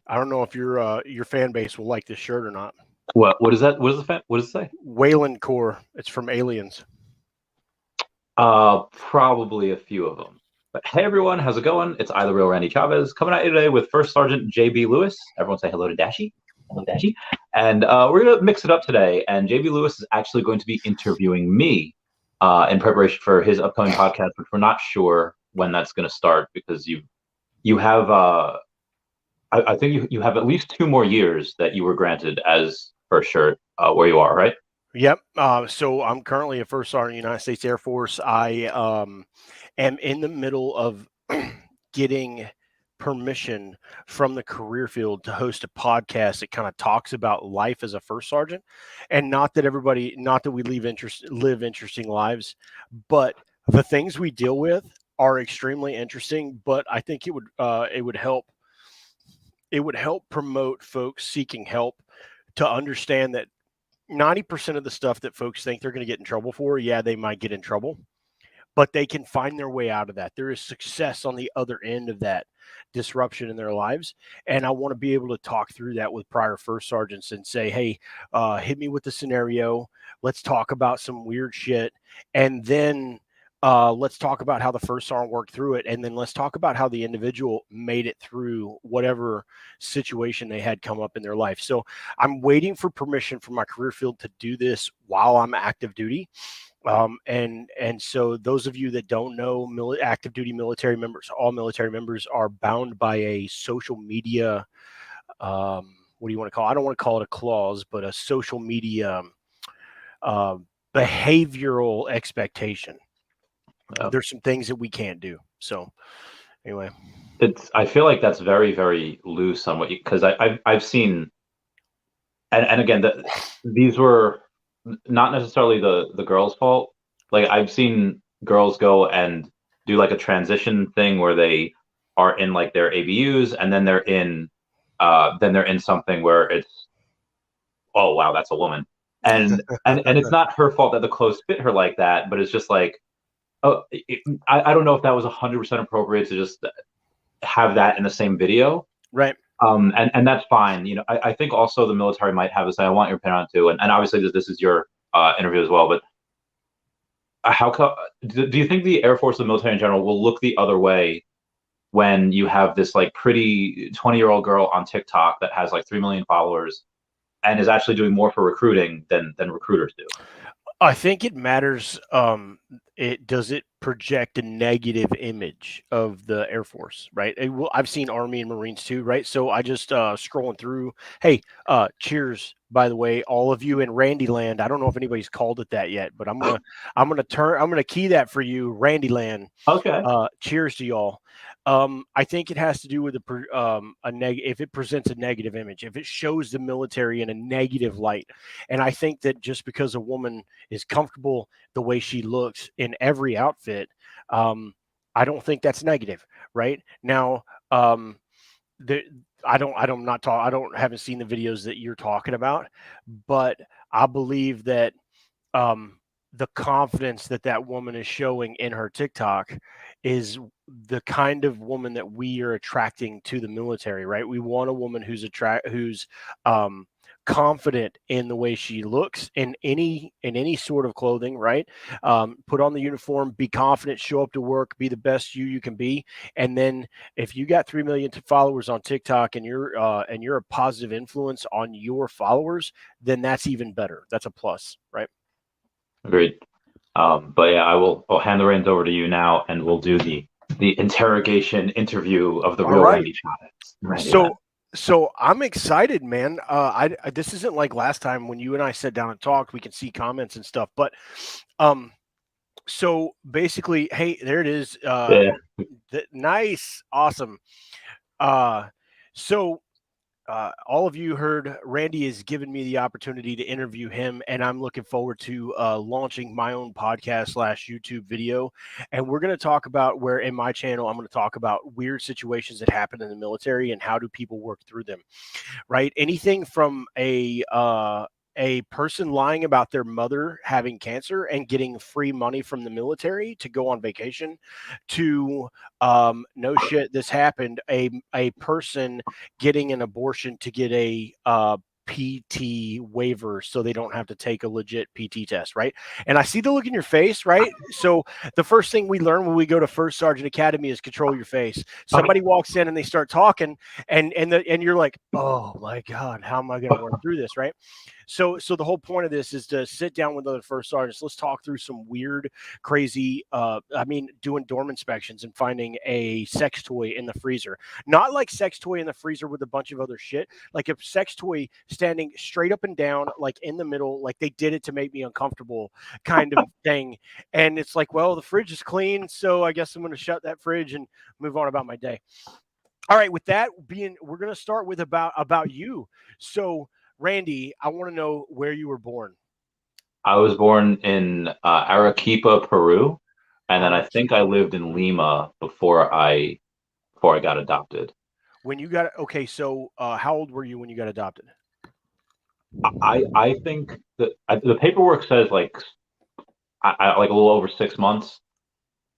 I don't know if your fan base will like this shirt or not. What is that? What does it say? Wayland Core. It's from Aliens. Probably a few of them. But hey everyone, how's it going? It's I the Real Randy Chavez coming at you today with First Sergeant JB Lewis. Everyone say hello to Dashie. Hello, Dashie. And we're gonna mix it up today. And JB Lewis is actually going to be interviewing me in preparation for his upcoming podcast, which we're not sure when that's going to start because you have I think you have at least 2 more years that you were granted as first shirt where you are, right? Yep. So I'm currently a first sergeant in the United States Air Force. I am in the middle of getting permission from the career field to host a podcast that kind of talks about life as a first sergeant, and not that we live interesting lives, but the things we deal with are extremely interesting. But I think it would help promote folks seeking help to understand that 90% of the stuff that folks think they're going to get in trouble for, yeah, they might get in trouble, but they can find their way out of that. There is success on the other end of that disruption in their lives. And I want to be able to talk through that with prior first sergeants and say, hey, hit me with the scenario. Let's talk about some weird shit. And then let's talk about how the first sergeant worked through it. And then let's talk about how the individual made it through whatever situation they had come up in their life. So I'm waiting for permission from my career field to do this while I'm active duty. And so those of you that don't know, active duty military members, all military members are bound by a social media, what do you want to call it? I don't want to call it a clause, but a social media behavioral expectation. There's some things that we can't do. So anyway, I feel like that's very, very loose on what you, because I've seen, and again, these were not necessarily the girls' fault. Like I've seen girls go and do like a transition thing where they are in like their ABUs and then they're in something where it's, oh wow, that's a woman. And it's not her fault that the clothes fit her like that, but it's just like, oh, I don't know if that was 100% appropriate to just have that in the same video. right. And that's fine. You know, I think also the military might have this. I want your opinion on it too. And obviously this is your interview as well. But do you think the Air Force and military in general will look the other way when you have this like pretty 20-year-old girl on TikTok that has like 3 million followers and is actually doing more for recruiting than recruiters do? I think it matters. Does it project a negative image of the Air Force, right? I've seen Army and Marines too, right? So I just scrolling through. Hey, cheers, by the way, all of you in Randyland. I don't know if anybody's called it that yet, but I'm gonna key that for you, Randyland. Okay. Cheers to y'all. I think it has to do with if it presents a negative image, if it shows the military in a negative light. And I think that just because a woman is comfortable the way she looks in every outfit, I don't think that's negative, right? Now, haven't seen the videos that you're talking about, but I believe that the confidence that woman is showing in her TikTok is the kind of woman that we are attracting to the military, right? We want a woman who's confident in the way she looks in any sort of clothing, right? Put on the uniform, be confident, show up to work, be the best you can be. And then if you got 3 million followers on TikTok and you're a positive influence on your followers, then that's even better. That's a plus, right? Agreed. But yeah, I'll hand the reins over to you now, and we'll do the interrogation interview of the All real right. Randy Chavez. So I'm excited, man. This isn't like last time when you and I sat down and talked. We can see comments and stuff, but so basically, hey, there it is. Yeah. Nice, awesome. So all of you heard Randy has given me the opportunity to interview him, and I'm looking forward to launching my own podcast / YouTube video. And we're going to talk about where in my channel, I'm going to talk about weird situations that happen in the military and how do people work through them, right? Anything from a a person lying about their mother having cancer and getting free money from the military to go on vacation, to no shit, this happened, a person getting an abortion to get a PT waiver so they don't have to take a legit PT test, right? And I see the look in your face, right? So the first thing we learn when we go to First Sergeant Academy is control your face. Somebody walks in and they start talking, and you're like, oh my God, how am I going to work through this, right? So the whole point of this is to sit down with other first sergeants. Let's talk through some weird, crazy, doing dorm inspections and finding a sex toy in the freezer. Not like sex toy in the freezer with a bunch of other shit, like a sex toy standing straight up and down, like in the middle, like they did it to make me uncomfortable kind of thing. And it's like, well, the fridge is clean, so I guess I'm going to shut that fridge and move on about my day. All right, with that being, we're going to start with about you. So, Randy, I want to know where you were born. I was born in Arequipa, Peru, and then I think I lived in Lima before I got adopted. When you got okay, so how old were you when you got adopted? I think that the paperwork says like I like a little over 6 months.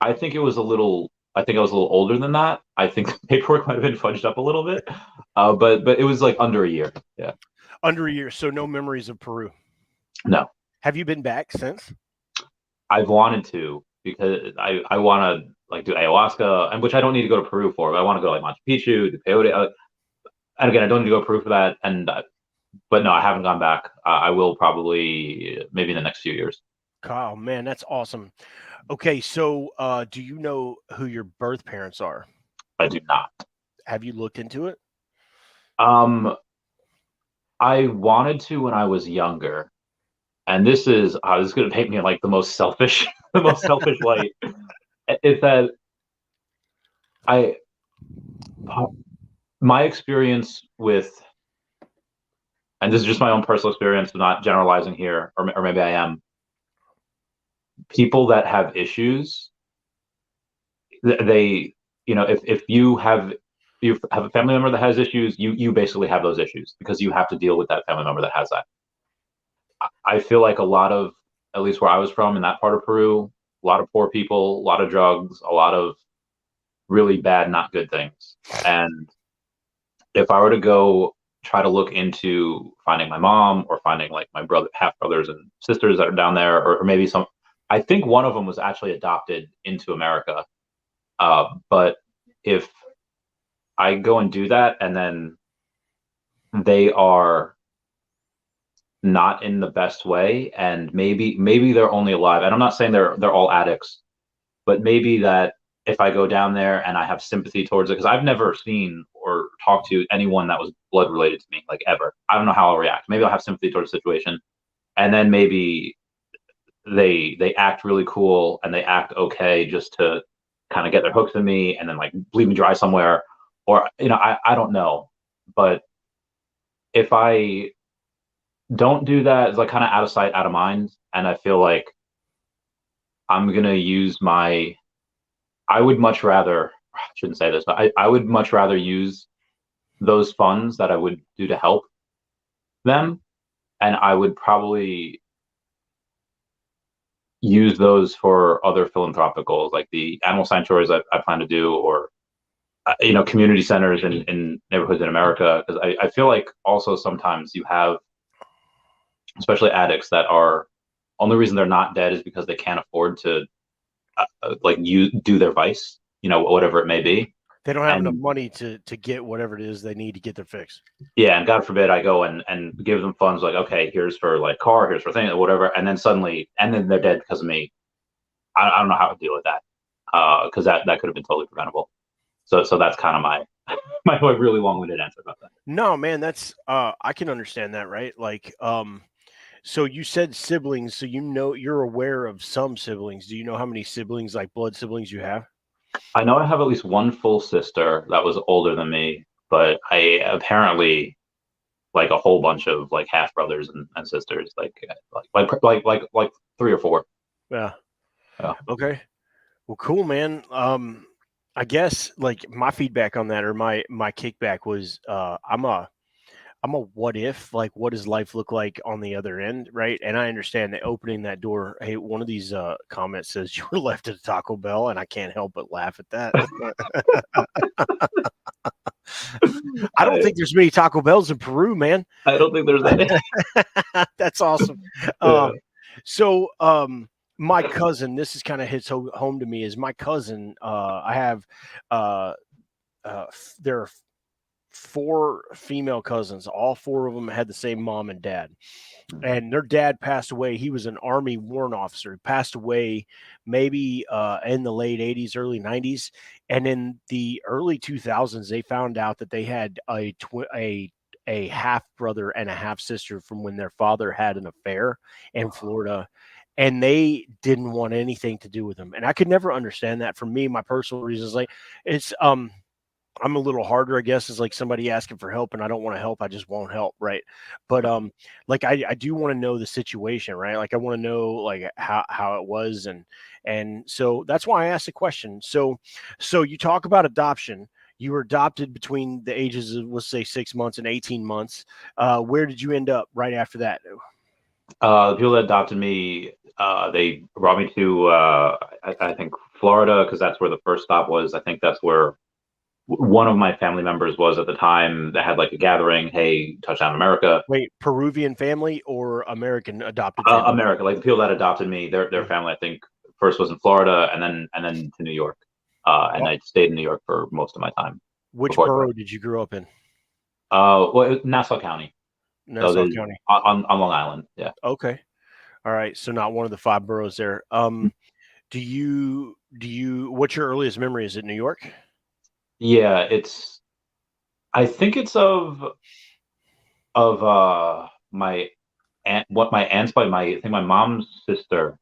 I think it was a little. I think I was a little older than that. I think the paperwork might have been fudged up a little bit, but it was like under a year. Yeah, under a year. So no memories of Peru. No. Have you been back since? I've wanted to, because I want to like do ayahuasca, and which I don't need to go to Peru for. But I want to go like Machu Picchu, do peyote. And again, I don't need to go to Peru for that. And but no, I haven't gone back. I will probably maybe in the next few years. Oh man, that's awesome. Okay, so do you know who your birth parents are? I do not. Have you looked into it? I wanted to when I was younger, and this is going to paint me in like the most selfish, the most selfish light. Is that my experience with, and this is just my own personal experience, not generalizing here, or maybe I am. People that have issues, they, if you have a family member that has issues, you basically have those issues because you have to deal with that family member that has that. I feel like a lot of, at least where I was from in that part of Peru, a lot of poor people, a lot of drugs, a lot of really bad, not good things. And if I were to go try to look into finding my mom or finding like my brother, half brothers and sisters that are down there, or maybe some, I think one of them was actually adopted into America. But if I go and do that and then they are not in the best way, and maybe they're only alive, and I'm not saying they're all addicts, but maybe that if I go down there and I have sympathy towards it, because I've never seen or talked to anyone that was blood related to me, like ever. I don't know how I'll react. Maybe I'll have sympathy towards the situation, and then maybe they act really cool and they act okay just to kind of get their hooks in me and then like bleed me dry somewhere, or I don't know. But if I don't do that, it's like kind of out of sight, out of mind, and I feel like I'm gonna use my. I would much rather. I shouldn't say this, but I would much rather use those funds that I would do to help them, and I would probably use those for other philanthropic goals, like the animal sanctuaries I plan to do, or community centers in neighborhoods in America. Because I feel like also sometimes you have, especially addicts, that are only reason they're not dead is because they can't afford to you do their vice, whatever it may be. They don't have enough money to get whatever it is they need to get their fix. Yeah, and God forbid I go and give them funds like, okay, here's for like car, here's for things, whatever, and then suddenly, and then they're dead because of me. I don't know how to deal with that, because that could have been totally preventable. So that's kind of my really long-winded answer about that. No, man, that's I can understand that, right? Like, so you said siblings, so you're aware of some siblings. Do you know how many siblings, like blood siblings, you have? I know I have at least one full sister that was older than me, but I apparently like a whole bunch of like half brothers and sisters, like 3 or 4. Yeah. Okay. Well, cool, man. I guess like my feedback on that, or my kickback was, I'm a what if, like, what does life look like on the other end, right? And I understand that opening that door. Hey, one of these comments says you were left at a Taco Bell, and I can't help but laugh at that. I don't I, think there's many Taco Bells in Peru, man. I don't think there's any. That's awesome. Yeah. So my cousin, this is kind of hits home to me. Is my cousin? I have there are four female cousins. All four of them had the same mom and dad, and their dad passed away. He was an Army warrant officer. He passed away maybe in the late 80s, early 90s. And in the early 2000s, they found out that they had a half brother and a half sister from when their father had an affair in Florida. And they didn't want anything to do with them. And I could never understand that. For me, my personal reasons, like it's I'm a little harder, I guess, is like somebody asking for help and I don't want to help. I just won't help. Right. But like I do want to know the situation, right? Like I want to know like how it was. And so that's why I asked the question. So you talk about adoption. You were adopted between the ages of, let's say, 6 months and 18 months. Where did you end up right after that? The people that adopted me, they brought me to I think Florida because that's where the first stop was. I think that's where one of my family members was at the time that had like a gathering. Hey, touchdown America. Wait, Peruvian family or American adopted family? America, like the people that adopted me, their family, I think, first was in Florida and then to New York. And I stayed in New York for most of my time Which before. borough did you grow up in? Well, Nassau County, so Nassau County. on Long Island. Yeah, Okay. All right. So not one of the five boroughs there. What's your earliest memory? Is it New York? yeah. I think it's of my aunt, what my aunt's by my I think my mom's sister.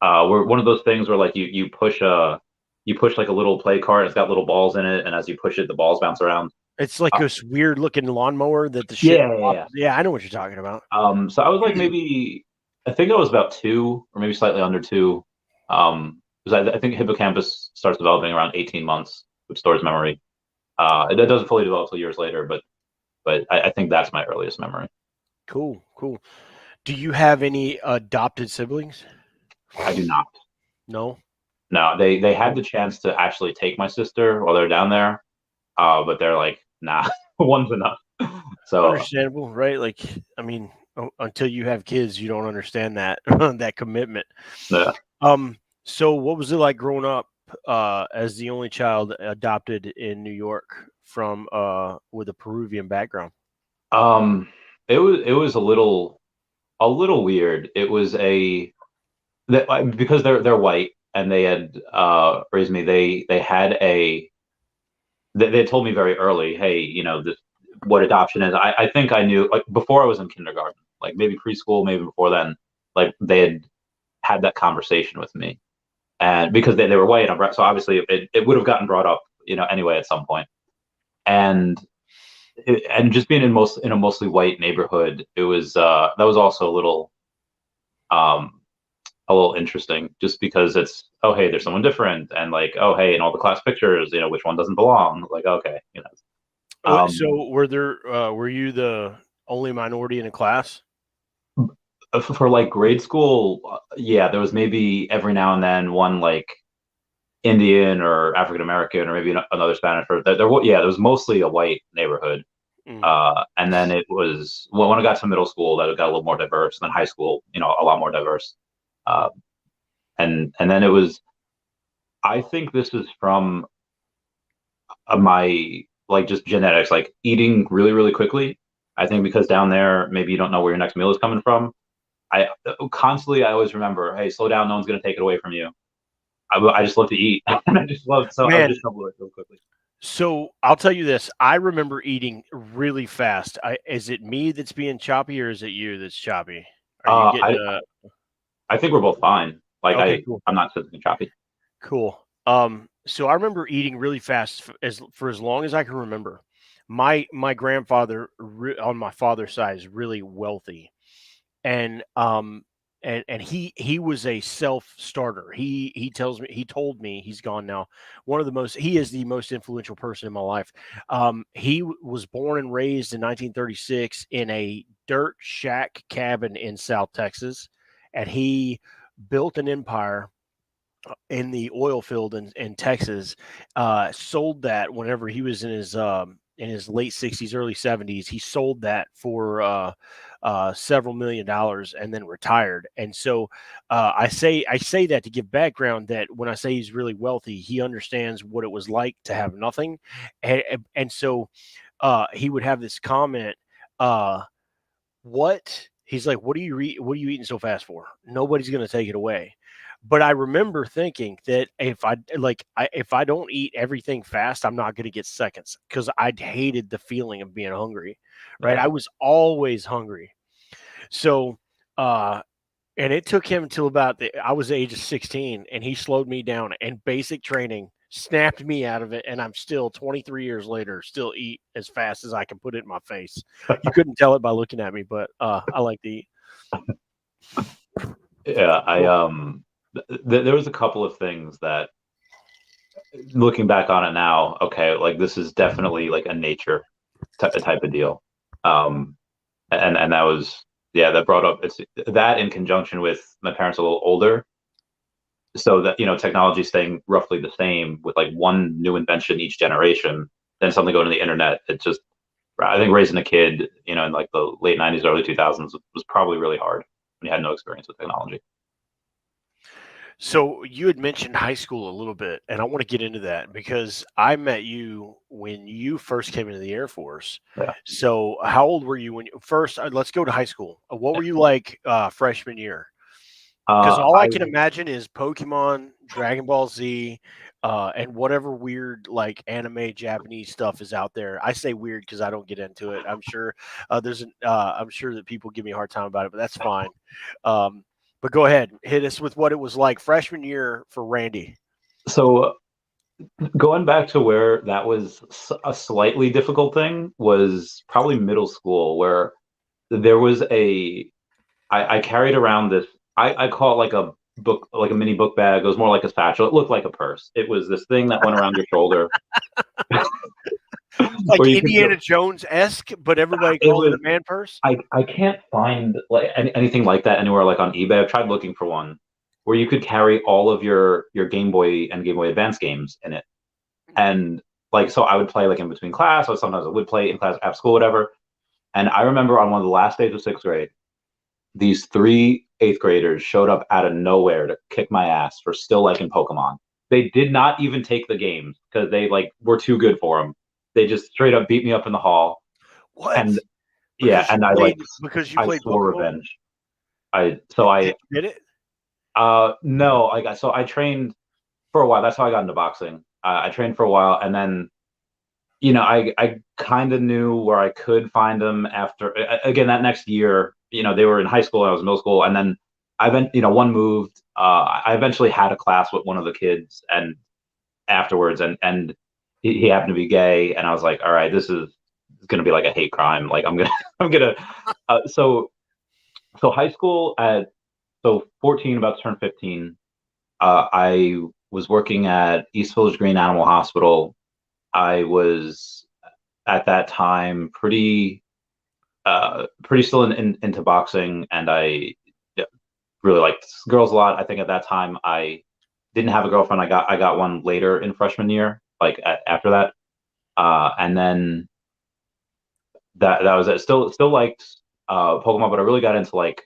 Were one of those things where like you push like a little play cart. It's got little balls in it, and as you push it, the balls bounce around. It's like Uh, this weird looking launmower that the shit. yeah, yeah, yeah. Yeah, I know what you're talking about. So I was like maybe I think I was about 2 or maybe slightly under 2. Because I think hippocampus starts developing around 18 months, which stores memory. It doesn't fully develop till years later, but I think that's my earliest memory. Cool, cool. Do you have any adopted siblings? I do not. No. No, they had the chance to actually take my sister while they're down there, but they're like, nah, one's enough. So Understandable, right? Like, I mean, until you have kids, you don't understand that that commitment. yeah. So what was it like growing up as the only child adopted in New York from with a Peruvian background? Um, it was a little weird. It was because they're white and they had raised me. They had they told me very early, hey, this what adoption is. I think I knew like before I was in kindergarten, like maybe preschool, maybe before then. Like they had that conversation with me, and because they were white, so obviously it would have gotten brought up, anyway at some point. And and just being in a mostly white neighborhood, it was that was also um a little interesting, just because it's, oh hey, there's someone different, and like, oh hey, in all the class pictures, which one doesn't belong, like, okay. So were you the only minority in a class? For like grade school, yeah, there was maybe every now and then one like Indian or African American or maybe another Spanish, or yeah, there was mostly a white neighborhood. Mm. And then it was when I got to middle school that it got a little more diverse, and then high school, a lot more diverse. uh, and then it was, I think this is from my like just genetics, like eating really really quickly. I think because down there maybe you don't know where your next meal is coming from. I always remember, hey, slow down, no one's going to take it away from you. I just love to eat. And I would Man, just shovel it real quickly. so I'll tell you this. I remember eating really fast. Is it me that's being choppy or is it you that's choppy? Are you getting I think we're both fine. Like okay, cool. I'm not physically choppy. Cool. So I remember eating really fast for as long as I can remember. My grandfather on my father's side is really wealthy, and and he was a self starter. He told me, he's gone now. He is the most influential person in my life. He was born and raised in 1936 in a dirt shack cabin in South Texas, and he built an empire in the oil field in Texas. Sold that whenever he was in his late 60s, early 70s. He sold that for several $1,000,000 and then retired. And so I say that to give background, that when I say he's really wealthy, he understands what it was like to have nothing. And so he would have this comment. What He's like, what are you eating so fast for? Nobody's going to take it away. But I remember thinking that if I don't eat everything fast, I'm not going to get seconds, because I hated the feeling of being hungry. Right? Yeah. I was always hungry. So and it took him until I was the age of 16, and he slowed me down, and basic training snapped me out of it. And I'm still 23 years later, still eat as fast as I can put it in my face. You couldn't tell it by looking at me, but I like to eat. Yeah, there was a couple of things that, looking back on it now, okay, like this is definitely like a nature type of deal. And that was, yeah, that brought up, it's that in conjunction with my parents a little older, so that, technology staying roughly the same with like one new invention each generation, then something going to the internet. It just, I think raising a kid, in like the late 90s, early 2000s was probably really hard when you had no experience with technology. So you had mentioned high school a little bit, and I want to get into that because I met you when you first came into the Air Force. Yeah. So how old were you when you first? Let's go to high school. What were you like freshman year? Because all I can imagine is Pokemon, Dragon Ball Z, and whatever weird like anime Japanese stuff is out there. I say weird because I don't get into it. I'm sure I'm sure that people give me a hard time about it, but that's fine. But go ahead, hit us with what it was like freshman year for Randy. So going back to where that was a slightly difficult thing was probably middle school, where there was I carried around this, I call it like a book, like a mini book bag. It was more like a satchel. It looked like a purse. It was this thing that went around your shoulder. Like Indiana Jones-esque, but everybody calls it a man purse. I can't find like anything like that anywhere, like on eBay. I've tried looking for one where you could carry all of your Game Boy and Game Boy Advance games in it. And like, so I would play like in between class, or sometimes I would play in class after school, whatever. And I remember on one of the last days of sixth grade, these three eighth graders showed up out of nowhere to kick my ass for still liking Pokemon. They did not even take the games because they like were too good for them. They just straight up beat me up in the hall. What? And yeah, and I played swore Pokemon? revenge. Did it? No, I trained for a while. That's how I got into boxing. I trained for a while, and then I kind of knew where I could find them after. Again, that next year, they were in high school, I was in middle school, and then one moved. I eventually had a class with one of the kids, and afterwards, and he happened to be gay, and I was like, all right, this is gonna be like a hate crime. Like I'm gonna. So high school at 14, about to turn 15. I was working at East Village Green Animal Hospital. I was at that time pretty still into boxing, and I really liked girls a lot. I think at that time I didn't have a girlfriend. I got one later in freshman year, like after that, and then that was it. Still liked Pokemon, but I really got into like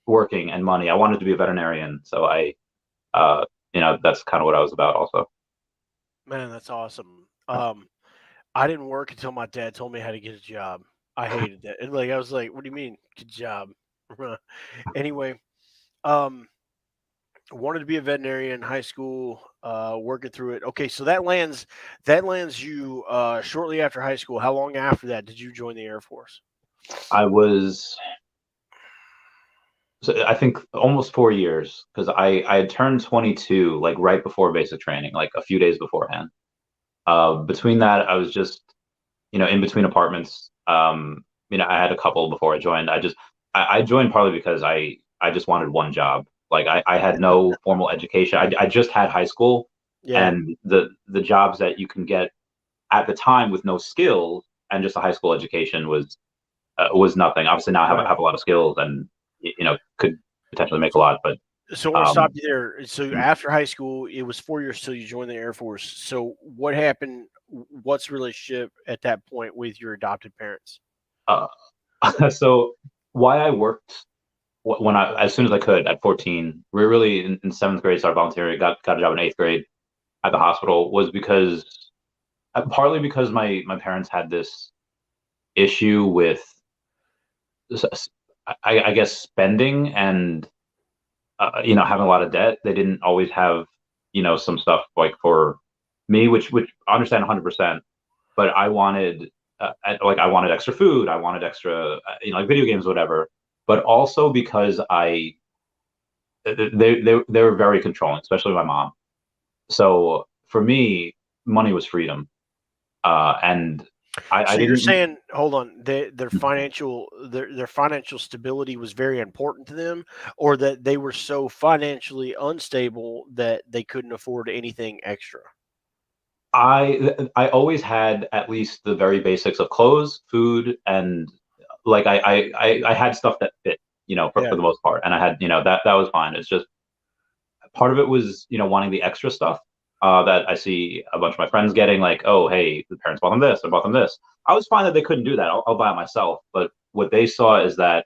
working and money. I wanted to be a veterinarian, so that's kind of what I was about also. Man, that's awesome. I didn't work until my dad told me how to get a job. I hated that. And like I was like, what do you mean, good job? Anyway, wanted to be a veterinarian in high school, working through it. Okay, so that lands you shortly after high school. How long after that did you join the Air Force? I was, so I think almost 4 years, because I had turned 22 like right before basic training, like a few days beforehand. Between that, I was just in between apartments. I had a couple before I joined. I joined partly because I I just wanted one job. Like I had no formal education. I just had high school, Yeah. and the jobs that you can get at the time with no skills and just a high school education was nothing. Obviously now Right. I have a lot of skills and could potentially make a lot, but So I want to stop um, you there. So after high school, it was 4 years till you joined the Air Force. So what happened? What's the relationship at that point with your adopted parents? uh, so why I worked when I as soon as I could at 14, we really in seventh grade started volunteering, got a job in eighth grade at the hospital was because partly because my parents had this issue with I guess spending and having a lot of debt. They didn't always have some stuff like for me, which I understand 100%. But I wanted I wanted extra food, I wanted extra like video games, whatever. But also because they were very controlling, especially my mom. So for me, money was freedom, and I So you're didn't. saying, hold on, their financial stability was very important to them, or that they were so financially unstable that they couldn't afford anything extra? I always had at least the very basics of clothes, food, and like I had stuff that fit, for Yeah, the most part, and I had that was fine. It's just part of it was wanting the extra stuff that I see a bunch of my friends getting, like, oh hey, the parents bought them this, I bought them this. I was fine that they couldn't do that. I'll buy it myself, but what they saw is that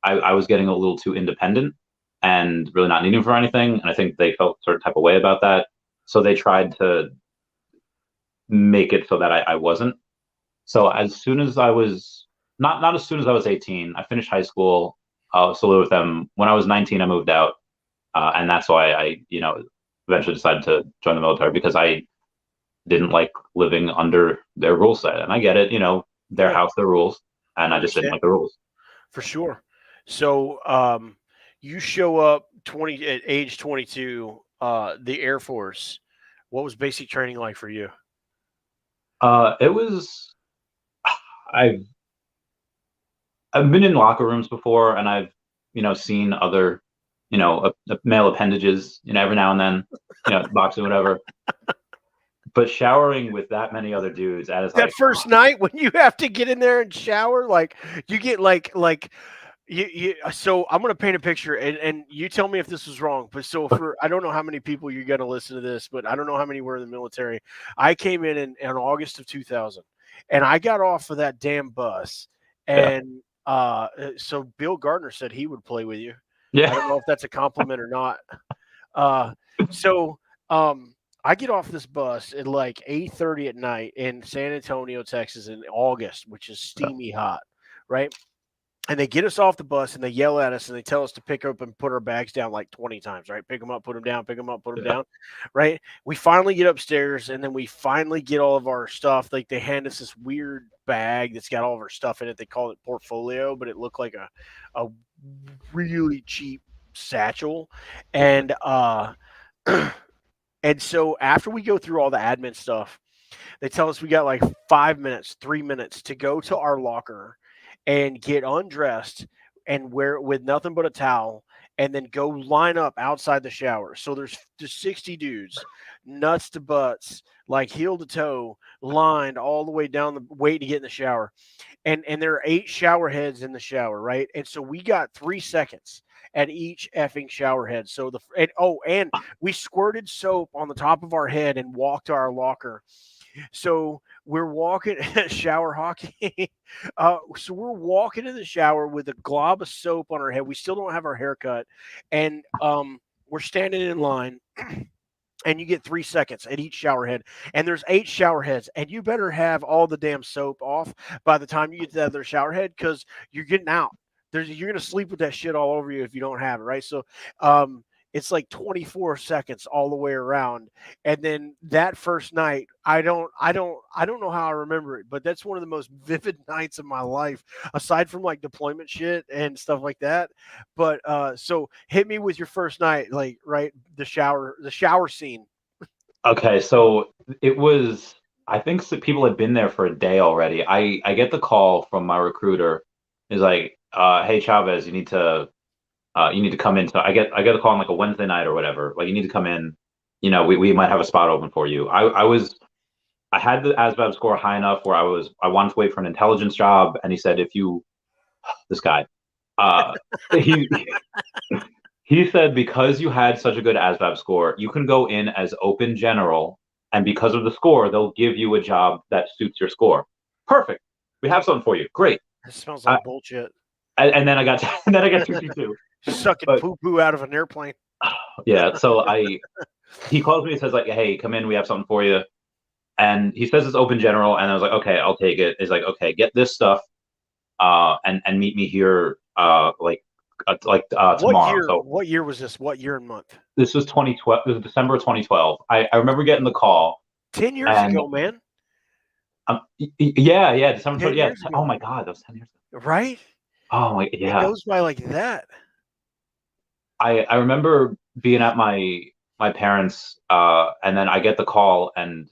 I was getting a little too independent and really not needing for anything, and I think they felt a certain type of way about that. So they tried to make it so that I wasn't. So as soon as I was not as soon as I was 18, I finished high school. I was still with them. When I was 19, I moved out, and that's why I eventually decided to join the military because I didn't like living under their rule set. And I get it, their yeah, house, their rules, and I I just didn't understand like the rules. for sure. So you show up 20 at age 22, the Air Force. What was basic training like for you? It was I've I've been in locker rooms before, and I've seen other male appendages every now and then boxing whatever. But showering with that many other dudes, that is That like first night when you have to get in there and shower, like you get like you so I'm gonna paint a picture and you tell me if this is wrong. But so for I don't know how many people you're gonna listen to this, but I don't know how many were in the military. I came in August of 2000 and I got off of that damn bus yeah, and so Bill Gardner said he would play with you. I yeah, don't know if that's a compliment or not. Uh, so I get off this bus at like 8:30 at night in San Antonio, Texas, in August, which is steamy hot, right? And they get us off the bus and they yell at us and they tell us to pick up and put our bags down like 20 times, right? Pick them up, put them down, pick them up, put them yeah, down, right? We finally get upstairs and then we finally get all of our stuff. Like they hand us this weird bag that's got all of our stuff in it. They call it portfolio, but it looked like a really cheap satchel. And and so after we go through all the admin stuff, they tell us we got like 5 minutes, 3 minutes to go to our locker and get undressed and wear it with nothing but a towel and then go line up outside the shower. So there's 60 dudes, nuts to butts, like heel to toe, lined all the way down the waiting to get in the shower. And there are 8 shower heads in the shower, right? And so we got 3 seconds at each effing shower head. So and we squirted soap on the top of our head and walked to our locker. So we're walking shower hockey. So we're walking in the shower with a glob of soap on our head. We still don't have our hair cut. And we're standing in line and you get 3 seconds at each shower head. And there's 8 shower heads. And you better have all the damn soap off by the time you get to the other shower head because you're getting out. You're gonna sleep with that shit all over you if you don't have it, right? So it's like 24 seconds all the way around. And then that first night, I don't know how I remember it, but that's one of the most vivid nights of my life, aside from like deployment shit and stuff like that. But so hit me with your first night, like right, the shower scene. okay, so it was I think people had been there for a day already. I get the call from my recruiter. He's like, hey Chavez, you need to you need to come in. So I get a call on like a Wednesday night or whatever. Like, you need to come in. We might have a spot open for you. I had the ASVAB score high enough where I wanted to wait for an intelligence job, and he said, if you this guy, uh, he he said, because you had such a good ASVAB score, you can go in as open general, and because of the score, they'll give you a job that suits your score. Perfect. We have something for you. Great. It smells like bullshit. And then I got 222. Sucking poo poo out of an airplane. Yeah. So he calls me and says like, hey, come in. We have something for you. And he says it's open general, and I was like, okay, I'll take it. He's like, okay, get this stuff, and meet me here, tomorrow. So what year was this? What year and month? This was 2012. This was December 2012. I remember getting the call. 10 years ago, man. Yeah, December 20. Yeah. Oh my God, that was 10 years ago. Right? Oh my, yeah. It goes by like that. I remember being at my parents, and then I get the call, and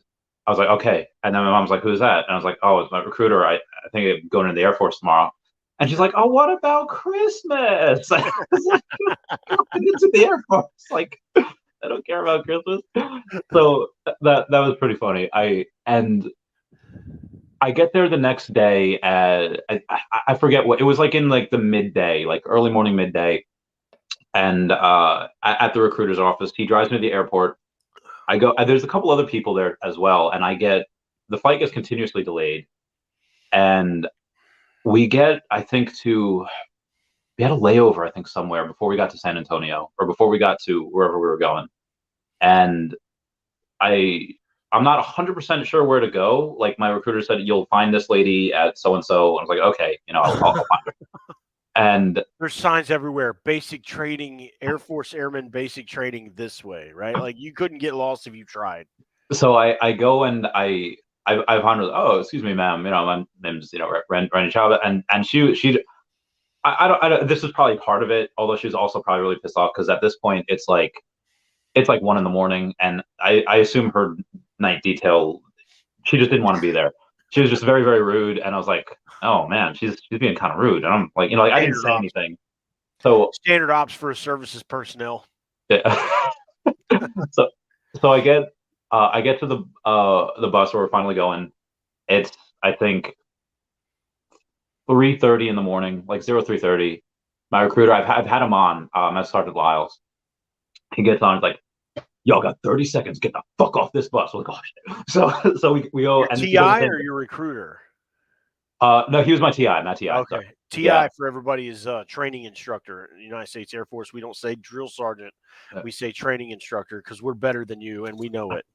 I was like, okay. And then my mom's like, who's that? And I was like, oh, it's my recruiter. I think I'm going into the Air Force tomorrow. And she's like, oh, what about Christmas? I was like, into the Air Force. Like, I don't care about Christmas. So that was pretty funny. I get there the next day at I forget what it was, like in like the midday, like early morning, midday. And at the recruiter's office, he drives me to the airport. I go. There's a couple other people there as well, and the flight gets continuously delayed, and we had a layover, I think, somewhere before we got to San Antonio, or before we got to wherever we were going, and I'm not 100% sure where to go. Like, my recruiter said, you'll find this lady at so and so. I was like, okay, I'll find her. And there's signs everywhere. Basic training, Air Force Airman basic training this way, right? Like, you couldn't get lost if you tried. So I go and I found her. Oh, excuse me, ma'am. My name's Wendy Chavez, and she. I don't. This is probably part of it. Although she was also probably really pissed off, because at this point it's like 1 a.m, and I assume her night detail. She just didn't want to be there. She was just very, very rude, and I was like, oh man, she's being kind of rude. And I'm like, I didn't say anything. So standard ops for services personnel. Yeah. so I get to the bus where we're finally going. It's, I think, 3:30 in the morning, like 03:30. My recruiter, I've had him on at Sergeant Lyles. He gets on, he's like, y'all got 30 seconds, get the fuck off this bus. We're like, oh shit. So we go. And TI or your recruiter? No, he was my TI, not TI. Okay. So, TI for everybody is training instructor in the United States Air Force. We don't say drill sergeant. We say training instructor, because we're better than you and we know it.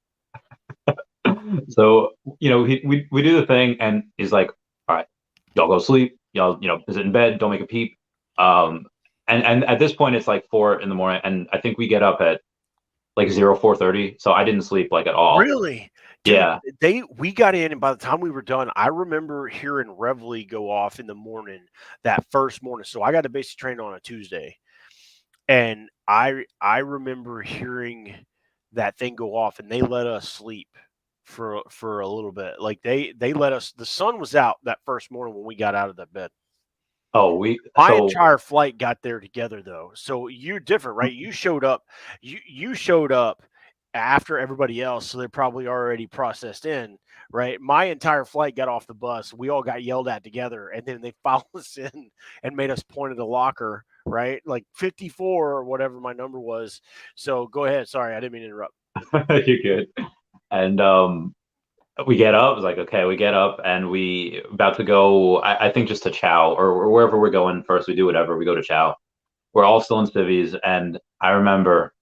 So, we do the thing, and he's like, all right, y'all go sleep. Y'all, visit in bed. Don't make a peep. And at this point, it's like 4 a.m, and I think we get up at like 04:30. So I didn't sleep like at all. Really? Dude, yeah. We got in, and by the time we were done, I remember hearing Reveille go off in the morning, that first morning. So I got to basic train on a Tuesday, and I remember hearing that thing go off, and they let us sleep for a little bit. Like, they let us. The sun was out that first morning when we got out of the bed. Oh, my entire flight got there together, though. So you're different, right? You showed up. You showed up after everybody else, so they're probably already processed in, right? My entire flight got off the bus. We all got yelled at together, and then they followed us in and made us point at a locker, right? Like 54 or whatever my number was. So go ahead. Sorry, I didn't mean to interrupt. You're good. And we get up. It's like, okay, we get up, and we about to go, I think, just to Chow, or wherever we're going first. We do whatever. We go to Chow. We're all still in civvies, and I remember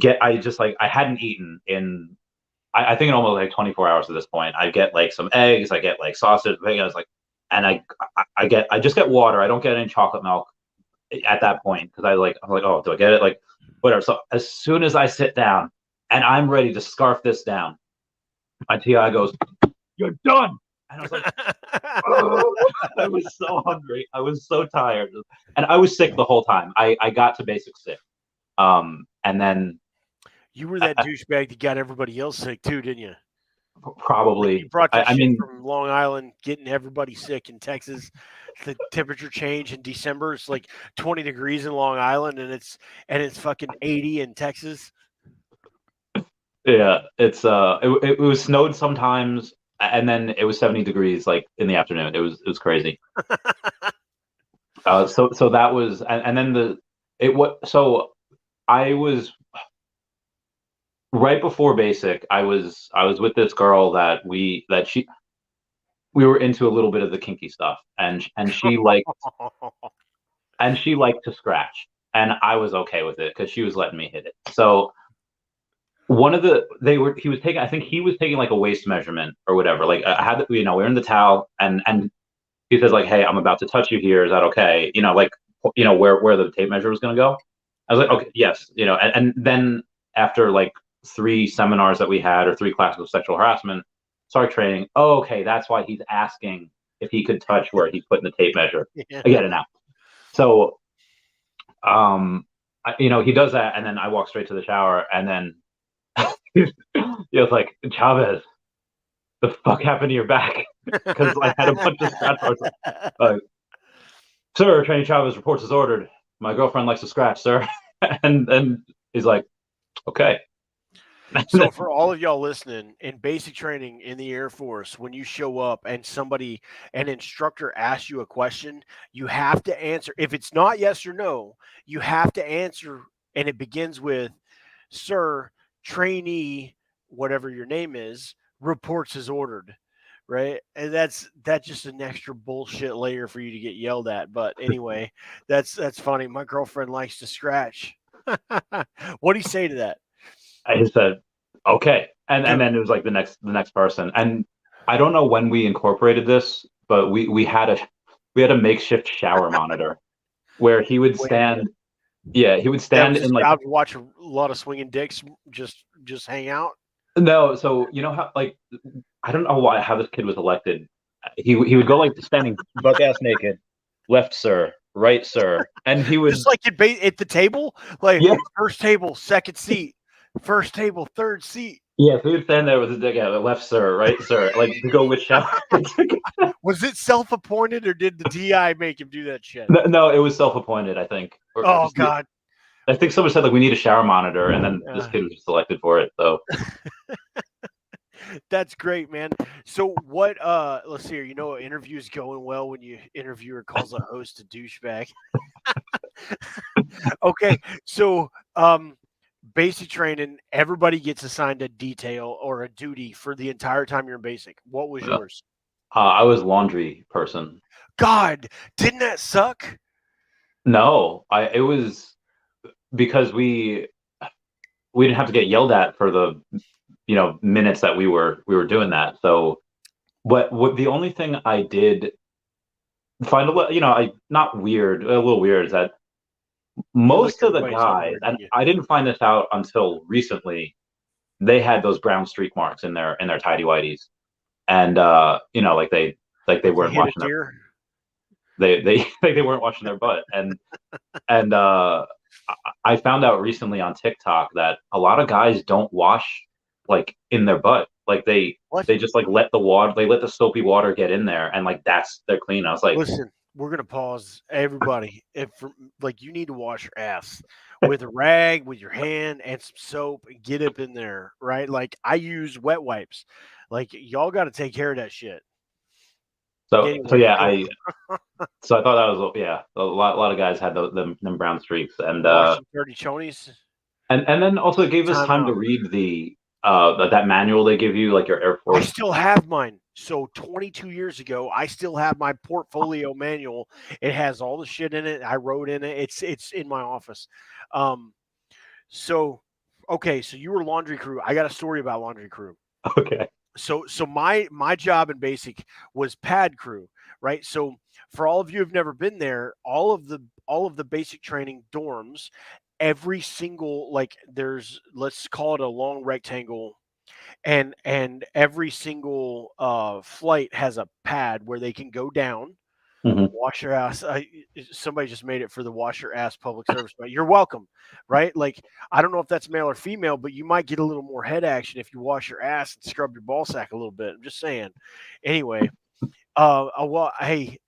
I hadn't eaten in, I think, in almost like 24 hours at this point. I get like some eggs, I get like sausage. I was like, and I just get water. I don't get any chocolate milk at that point, because I'm like, oh, do I get it? Like, whatever. So as soon as I sit down and I'm ready to scarf this down, my TI goes, "You're done." And I was like, oh. I was so hungry. I was so tired, and I was sick the whole time. I got to basic sick. And then you were that douchebag that got everybody else sick too, didn't you? Probably. You brought that I shit mean, from Long Island, getting everybody sick in Texas. The temperature change in December, it's like 20 degrees in Long Island, and it's fucking 80 in Texas. yeah, it was snowed sometimes, and then it was 70 degrees like in the afternoon. It was crazy. So that was, and then so I was right before basic. I was with this girl we were into a little bit of the kinky stuff, and she liked to scratch, and I was okay with it because she was letting me hit it. So one of the he was taking, I think he was taking like a waist measurement or whatever. Like I had, we're in the towel, and he says like, "Hey, I'm about to touch you here. Is that okay?" Like where the tape measure was going to go. I was like, "Okay, yes." And then after like 3 seminars that we had, or 3 classes of sexual harassment, start training. Oh, okay, that's why he's asking if he could touch where he's putting the tape measure. Yeah. I get it now. So, he does that, and then I walk straight to the shower, and then he was like, "Chavez, the fuck happened to your back?" Because I had a bunch of scratch marks. Sir, Attorney Chavez reports as ordered. My girlfriend likes to scratch, sir. and he's like, okay. So for all of y'all listening, in basic training in the Air Force, when you show up and an instructor asks you a question, you have to answer. If it's not yes or no, you have to answer, and it begins with, "Sir, trainee, whatever your name is, reports as ordered." Right? And that's just an extra bullshit layer for you to get yelled at. But anyway, that's funny. My girlfriend likes to scratch. What do you say to that? I said, okay. And Dude. then it was like the next person. And I don't know when we incorporated this, but we had a makeshift shower monitor where he would Wait a minute. stand. Yeah, he would That stand was in just like, out to watch a lot of swinging dicks just hang out? no. So you know how, like, I don't know how this kid was elected. He would go like standing buck ass naked, left sir, right sir, and he would, Just like at the table? Like, yeah. first table, second seat, first table, third seat. Yeah, so he would stand there with his dick out, left sir, right sir, like to go with shower. Was it self-appointed, or did the DI make him do that shit? No, it was self-appointed, I think. Oh, God. I think someone said like we need a shower monitor, and then this kid was just selected for it. So That's great, man. So what let's see here. Interview's going well when you interviewer calls a host a douchebag. Okay. So basic training, everybody gets assigned a detail or a duty for the entire time you're in basic. What was yours? I was laundry person. God, didn't that suck? No, it was because we didn't have to get yelled at for the minutes that we were doing that. So what the only thing I did find a little, not weird, a little weird, is that You licked most of the everybody's guys, underwear, and didn't you? I didn't find this out until recently, they had those brown streak marks in their tidy whities, and like they Like you weren't hit a washing deer? they like they weren't washing their butt, and I found out recently on TikTok that a lot of guys don't wash like in their butt, like What? they just like let the soapy water get in there, and like that's they're clean. I was like, Listen, we're gonna pause. Everybody, if like you need to wash your ass with a rag, with your hand, and some soap, and get up in there, right? Like I use wet wipes. Like y'all got to take care of that shit. so Anyway, yeah, go so I thought that was, yeah, a lot of guys had them brown streaks, wash some dirty chonies. and then also it gave us Time time to out. read that manual they give you, like your Air I Force. still have mine. So 22 years ago, I still have my portfolio manual. It has all the shit in it. I wrote in it. It's in my office. Um, so okay, so you were laundry crew. I got a story about laundry crew. Okay. So my job in basic was pad crew, right? So for all of you who've never been there, all of the basic training dorms, every single, like, there's, let's call it a long rectangle, and every single flight has a pad where they can go down, Mhm. Wash your ass. Somebody just made it for the wash your ass public service. But you're welcome, right? Like, I don't know if that's male or female, but you might get a little more head action if you wash your ass and scrub your ball sack a little bit. I'm just saying. Anyway, well, hey,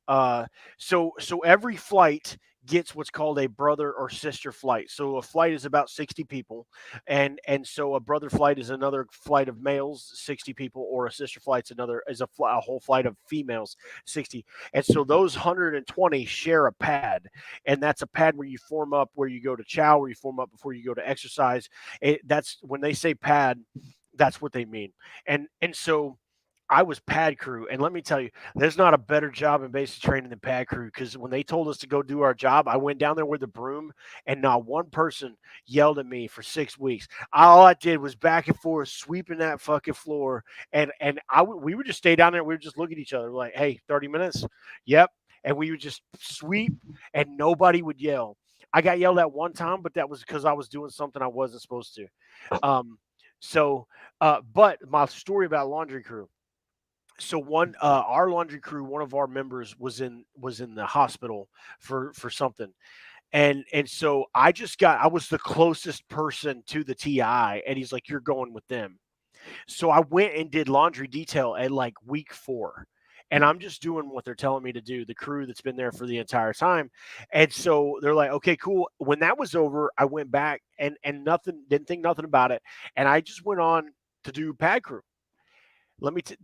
so every flight gets what's called a brother or sister flight. So a flight is about 60 people, and so a brother flight is another flight of males, 60 people, or a sister flight's another is a whole flight of females, 60. And so those 120 share a pad, and that's a pad where you form up where you go to chow, where you form up before you go to exercise. That's when they say pad, that's what they mean. And so I was pad crew, and let me tell you, there's not a better job in basic training than pad crew. Because when they told us to go do our job, I went down there with a broom, and not one person yelled at me for 6 weeks. All I did was back and forth sweeping that fucking floor, and we would just stay down there. We would just look at each other like, "Hey, 30 minutes, yep," and we would just sweep, and nobody would yell. I got yelled at one time, but that was because I was doing something I wasn't supposed to. Um, so, but my story about laundry crew, so one our laundry crew, one of our members was in the hospital for something, and so I was the closest person to the TI, and he's like, you're going with them. So I went and did laundry detail at like week 4, and I'm just doing what they're telling me to do, the crew that's been there for the entire time. And so they're like, okay, cool. When that was over, I went back and nothing, didn't think nothing about it, and I just went on to do pad crew.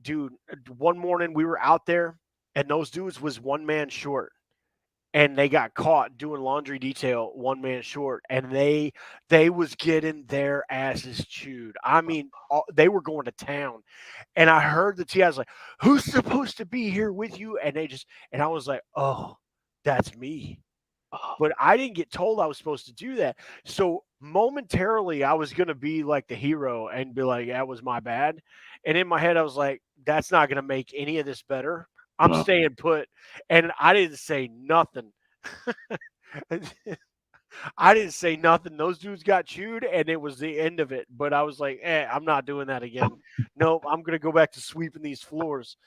Dude, one morning we were out there, and those dudes was one man short, and they got caught doing laundry detail one man short, and they was getting their asses chewed. I mean, they were going to town, and I heard the TI was like, "Who's supposed to be here with you?" And I was like, "Oh, that's me." But I didn't get told I was supposed to do that. So momentarily, I was going to be like the hero and be like, that was my bad. And in my head, I was like, that's not going to make any of this better. I'm No. staying put. And I didn't say nothing. I didn't say nothing. Those dudes got chewed, and it was the end of it. But I was like, I'm not doing that again. Nope, I'm going to go back to sweeping these floors.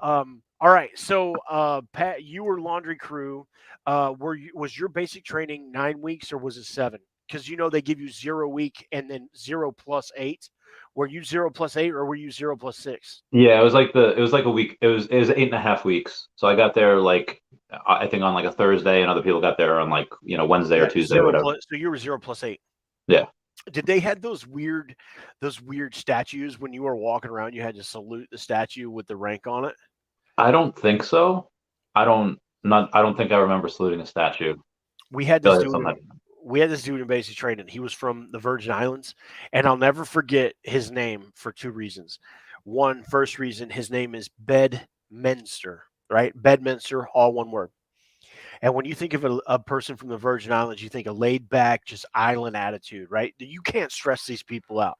All right. So, Pat, you were laundry crew. Was your basic training 9 weeks or was it 7? Because they give you 0 week and then 0+8. Were you 0+8 or were you 0+6? Yeah, it was like a week. It was 8.5 weeks. So I got there like I think on like a Thursday, and other people got there on like Wednesday or Yeah, Tuesday or zero whatever. plus. So you were 0+8. Yeah, Did they had those weird statues when you were walking around? You had to salute the statue with the rank on it. I don't think so. I don't think I remember saluting a statue. We had Feel this like it's dude something. in we had this dude in basic training. He was from the Virgin Islands, and I'll never forget his name for 2 reasons. One, first reason, his name is Bedminster, right? Bedminster, all one word. And when you think of a person from the Virgin Islands, you think a laid back, just island attitude, right? You can't stress these people out.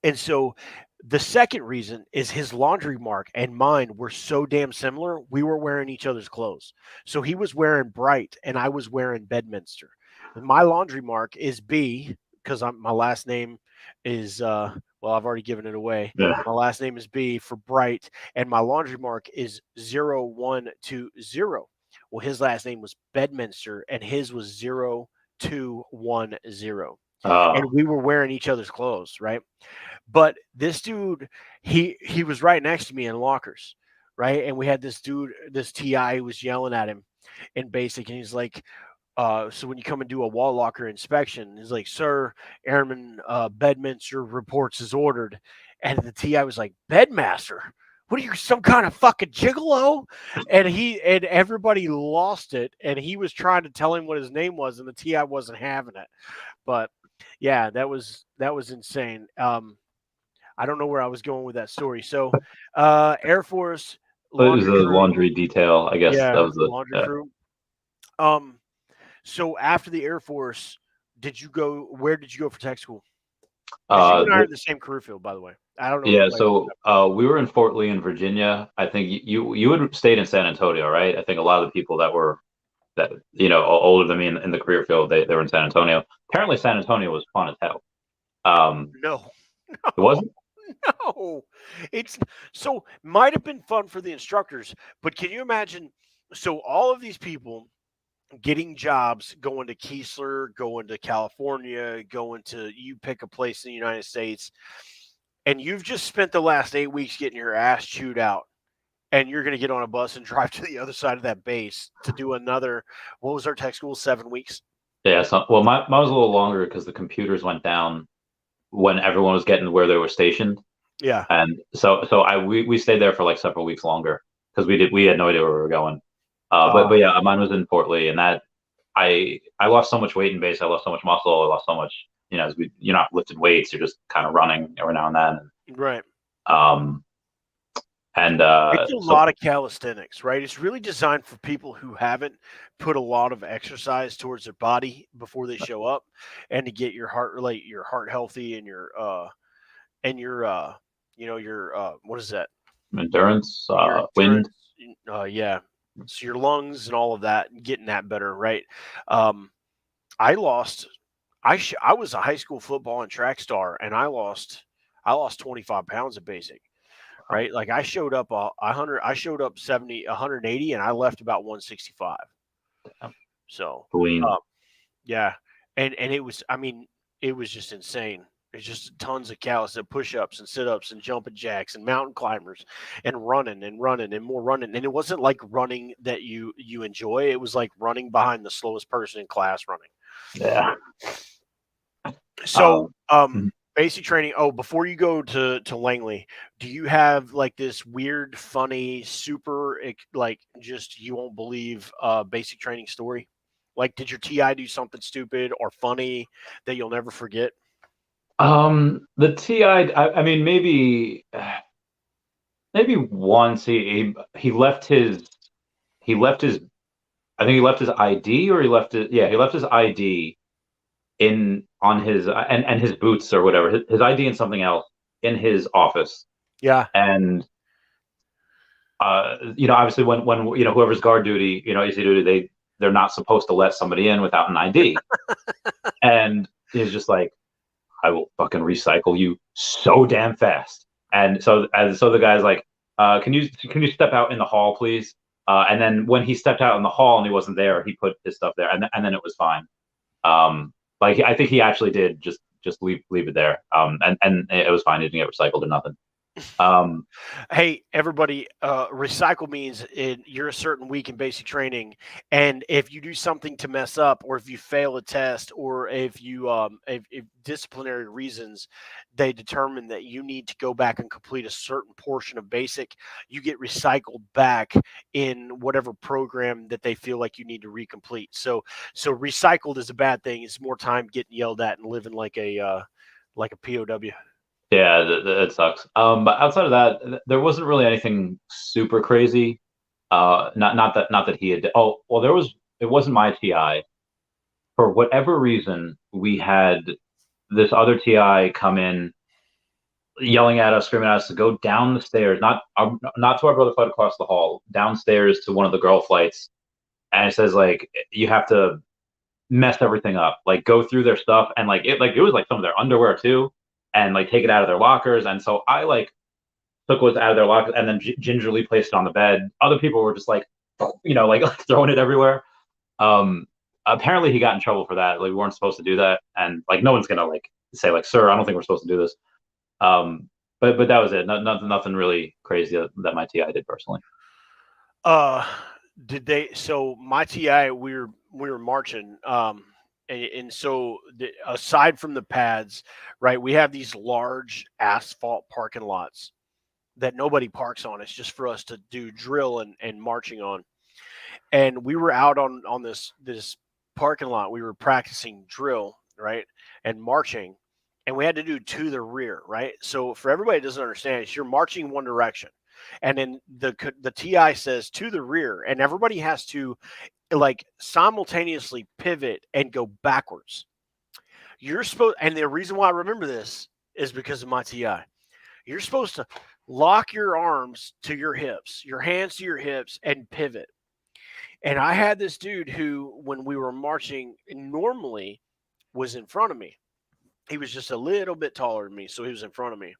And so the second reason is his laundry mark and mine were so damn similar. We were wearing each other's clothes. So he was wearing Bright and I was wearing Bedminster. My laundry mark is B because my last name is well, I've already given it away. Yeah. My last name is B for Bright, and my laundry mark is 0120. Well, his last name was Bedminster, and his was 0210, and Uh, we were wearing each other's clothes, right? But this dude, he was right next to me in lockers, right? And we had this dude, this TI, who was yelling at him in basic, and he's like, so when you come and do a wall locker inspection, he's like, "Sir, Airman Bedminster reports is ordered," and the TI was like, "Bedmaster? What are you, some kind of fucking gigolo?" And everybody lost it, and he was trying to tell him what his name was, and the TI wasn't having it. But yeah, that was insane. I don't know where I was going with that story. So, Air Force it was laundry a crew, laundry detail. I guess that yeah, was the. laundry Yeah. crew. Um, so after the Air Force, did you go? Where did you go for tech school? Because you and I are The, in the same career field, by the way. I don't know if yeah. anybody knows So that. we were in Fort Lee in Virginia. I think you had stayed in San Antonio, right? I think a lot of the people that older than me in the career field, they were in San Antonio. Apparently, San Antonio was fun as hell. Um, No, it no, wasn't. No, it's so might have been fun for the instructors, but can you imagine? So all of these people getting jobs, going to Keesler, going to California, going to you pick a place in the United States, and you've just spent the last 8 weeks getting your ass chewed out. And you're going to get on a bus and drive to the other side of that base to do another. What was our tech school? 7 weeks. Yeah, so well, mine was a little longer because the computers went down when everyone was getting where they were stationed, Yeah. and we stayed there for like several weeks longer because we had no idea where we were going. But yeah, mine was in Fort Lee, and that I lost so much weight in base. I lost so much muscle. I lost so much. You're not lifting weights. You're just kind of running every now and then. Right. Um, and It's a lot of calisthenics, right? It's really designed for people who haven't put a lot of exercise towards their body before they show up, and to get your heart healthy, and your what is that? endurance, Your wind. endurance, yeah. So your lungs and all of that, and getting that better, right? Um, I lost. I was a high school football and track star, and I lost 25 pounds at basic. Right? Like I showed up 100, I showed up 70, 180, and I left about 165. So, Lean. yeah, and it was, I mean, it was just insane. It's just tons of callus and push-ups and sit-ups and jumping jacks and mountain climbers and running and more running. And it wasn't like running that you enjoy. It was like running behind the slowest person in class running. Yeah. So, Mhm. basic training. Oh, before you go to Langley, do you have like this weird, funny, super like just you won't believe basic training story? Like, did your TI do something stupid or funny that you'll never forget? The TI. I mean, maybe once he left his. I think he left his ID, or he left his ID in on his and his boots or whatever, his ID and something else in his office. Yeah, And obviously when whoever's guard duty, easy duty, they're not supposed to let somebody in without an ID. And he's just like, I will fucking recycle you so damn fast. And so the guy's like, can you step out in the hall, please? And then when he stepped out in the hall and he wasn't there, he put his stuff there, and then it was fine. Like I think he actually did just leave it there. And it was fine. He didn't get recycled or nothing. Hey, everybody, recycle means you're a certain week in basic training, and if you do something to mess up, or if you fail a test, or if disciplinary reasons, they determine that you need to go back and complete a certain portion of basic, you get recycled back in whatever program that they feel like you need to recomplete. So recycled is a bad thing. It's more time getting yelled at and living like a POW. Yeah, that sucks. But outside of that, there wasn't really anything super crazy. Not that he had. Oh, well, it wasn't my TI. For whatever reason, we had this other TI come in, yelling at us, screaming at us to go down the stairs, not to our brother flight across the hall, downstairs to one of the girl flights, and it says like you have to mess everything up, like go through their stuff, and it was like some of their underwear too, and like take it out of their lockers. And so I like took what's out of their lockers and then gingerly placed it on the bed. Other people were just like, like throwing it everywhere. Apparently he got in trouble for that. Like we weren't supposed to do that, and like no one's gonna like say like, sir, I don't think we're supposed to do this. But that was it. Nothing really crazy that my TI did personally. Uh, did they? So my TI, we were marching, and so aside from the pads, right, we have these large asphalt parking lots that nobody parks on. It's just for us to do drill and marching on. And we were out on this parking lot. We were practicing drill, right, and marching, and we had to do to the rear, right. So for everybody that doesn't understand, it's you're marching one direction, and then the TI says to the rear, and everybody has to like simultaneously pivot and go backwards. You're supposed, and the reason why I remember this is because of my TI. You're supposed to lock your arms to your hips, your hands to your hips, and pivot. And I had this dude who, when we were marching, normally was in front of me. He was just a little bit taller than me, so he was in front of me.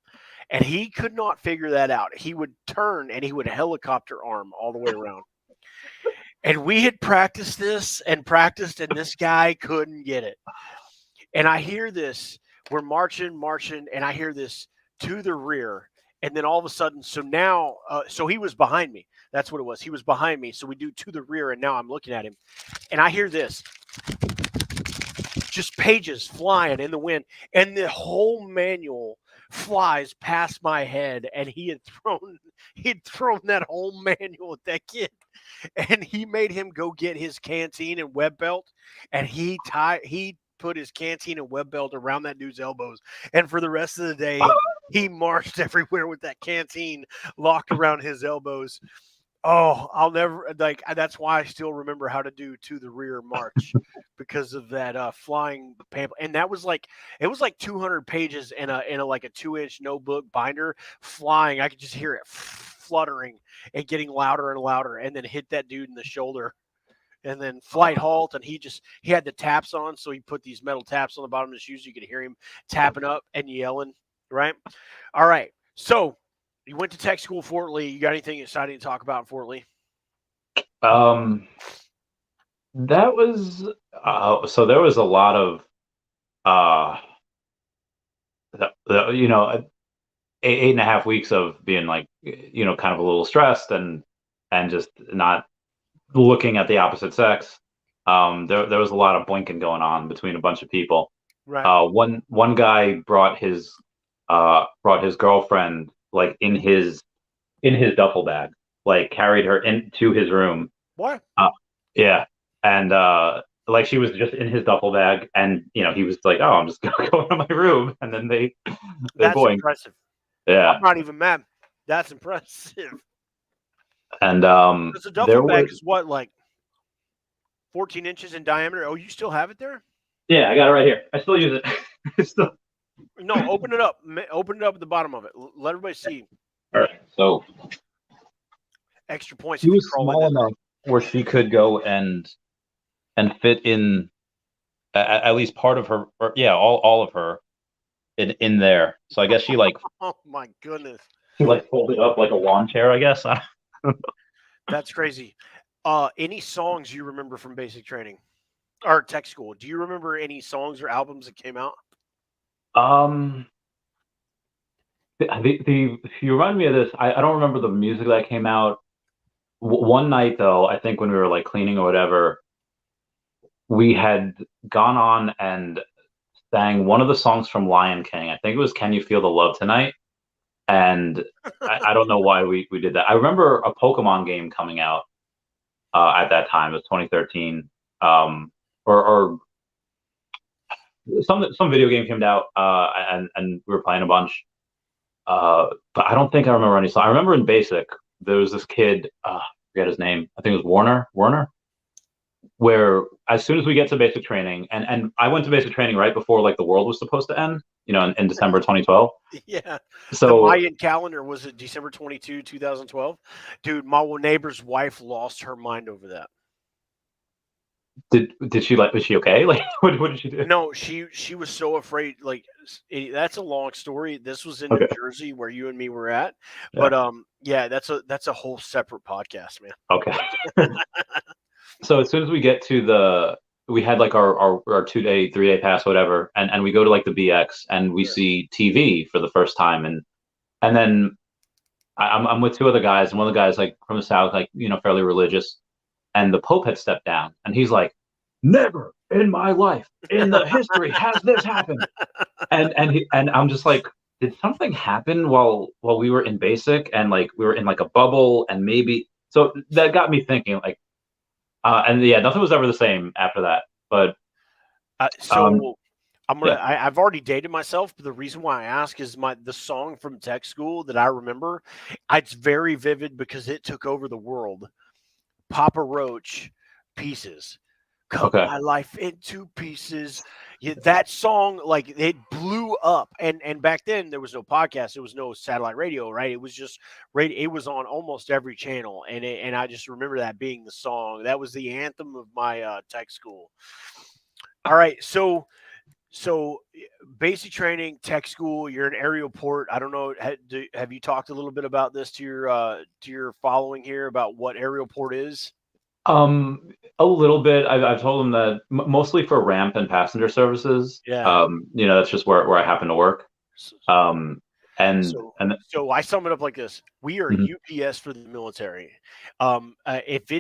And he could not figure that out. He would turn and he would helicopter arm all the way around. And we had practiced this and practiced, and this guy couldn't get it. And I hear this, we're marching, and I hear this to the rear. And then all of a sudden, so now, so he was behind me. That's what it was. He was behind me. So we do to the rear, and now I'm looking at him. And I hear this, just pages flying in the wind. And the whole manual flies past my head. And he had thrown that whole manual at that kid. And he made him go get his canteen and web belt. And he put his canteen and web belt around that dude's elbows. And for the rest of the day, he marched everywhere with that canteen locked around his elbows. Oh, I'll never that's why I still remember how to do to the rear march because of that flying pamphlet. And that was it was like 200 pages in a like a 2-inch notebook binder flying. I could just hear it fluttering and getting louder and louder, and then hit that dude in the shoulder. And then flight halt, and he had the taps on, so he put these metal taps on the bottom of his shoes. You could hear him tapping up and yelling, right? All right. So you went to tech school, Fort Lee. You got anything exciting to talk about in Fort Lee? That was so there was a lot of you know, 8.5 weeks of being like, you know, kind of a little stressed and just not looking at the opposite sex. There was a lot of blinking going on between a bunch of people. Right. One guy brought his girlfriend like in his duffel bag, like carried her into his room. What? Yeah, and like she was just in his duffel bag, and you know he was like, "Oh, I'm just gonna go into my room," and then they That's boinged. impressive. Yeah, I'm not even mad. That's impressive. and Because a duffel bag was, is what, like 14 inches in diameter? Oh, you still have it there? yeah, I got it right here. I still use it. No, open it up. Open it up at the bottom of it. Let everybody see. All right, so Extra points. she was small enough where she could go and fit in at least part of her, or, yeah, all of her in there. So I guess she like oh my goodness, she like folded up like a lawn chair, I guess. that's crazy. Any songs you remember from basic training or tech school? Do you remember any songs or albums that came out? If you remind me of this, I don't remember the music that came out. One night though, I think when we were like cleaning or whatever, we had gone on and sang one of the songs from Lion King. I think it was "Can You Feel the Love Tonight," and I don't know why we did that. I remember a Pokemon game coming out at that time. It was 2013, or some video game came out, and we were playing a bunch. But I don't think I remember any song. I remember in basic there was this kid, I forget his name. I think it was Warner. Where as soon as we get to basic training, and I went to basic training right before like the world was supposed to end, you know, in December 2012. Yeah. So the Mayan calendar was it December 22, 2012? Dude, my neighbor's wife lost her mind over that. did she was she okay? Like what did she do? No, she was so afraid. Like that's a long story. This was in Okay. New Jersey where you and me were at, Yeah. but yeah, that's a whole separate podcast, man. Okay. So as soon as we get to we had like our 2-day, 3-day pass, whatever, and we go to like the BX and we see TV for the first time, and then I'm with two other guys, and one of the guys like from the South, like, you know, fairly religious, and the Pope had stepped down, and he's like, "Never in my life, in the history, has this happened," and I'm just like, did something happen while we were in basic, and like we were in like a bubble, and maybe so that got me thinking like. And yeah, nothing was ever the same after that. But so I'm gonna. yeah. I've already dated myself, but the reason why I ask is the song from tech school that I remember. It's very vivid because it took over the world. Papa Roach, Pieces. Cut my life into pieces. Yeah, that song, like it blew up, and back then there was no podcast, there was no satellite radio, right? It was just radio. It was on almost every channel, and I just remember that being the song. That was the anthem of my tech school. All right, so So basic training, tech school. You're an aerial port. I don't know. Have you talked a little bit about this to your following here about what aerial port is? A little bit. I've told them that mostly for ramp and passenger services. Yeah. That's just where I happen to work. So, Um, and so, and so I sum it up like this: We are mhm, UPS for the military. If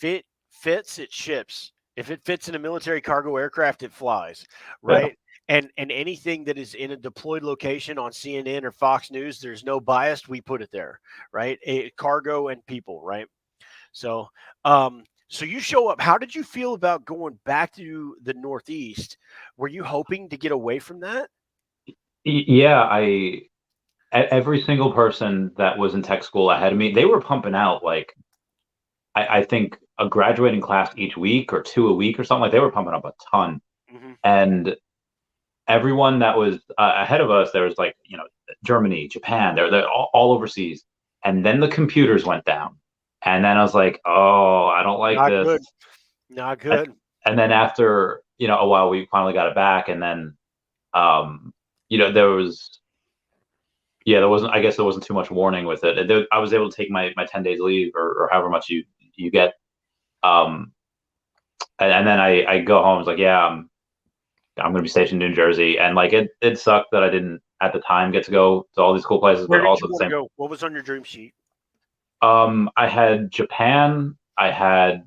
it fits, it ships. If it fits in a military cargo aircraft, it flies, yeah. right? And anything that is in a deployed location on CNN or Fox News, there's no bias. We put it there, right? Cargo and people, right? So, so you show up. How did you feel about going back to the Northeast? Were you hoping to get away from that? Yeah, every single person that was in tech school ahead of me, they were pumping out like I think a graduating class each week or two a week or something. Like they were pumping up a ton. Hmm. And everyone that was ahead of us, there was like Germany, Japan, they're all overseas. And then the computers went down, and then I was like, oh, I don't like Not this. good. Not And, good. and then after a while, we finally got it back, and then um, there was there wasn't, I guess there wasn't too much warning with it. I was able to take my 10 days leave or however much you get. Um, and then I go home. It's like, yeah, I'm going to be stationed in New Jersey, and like it sucked that I didn't at the time get to go to all these cool places, Where but did you also at the want to same. go? What was on your dream sheet? I had Japan, I had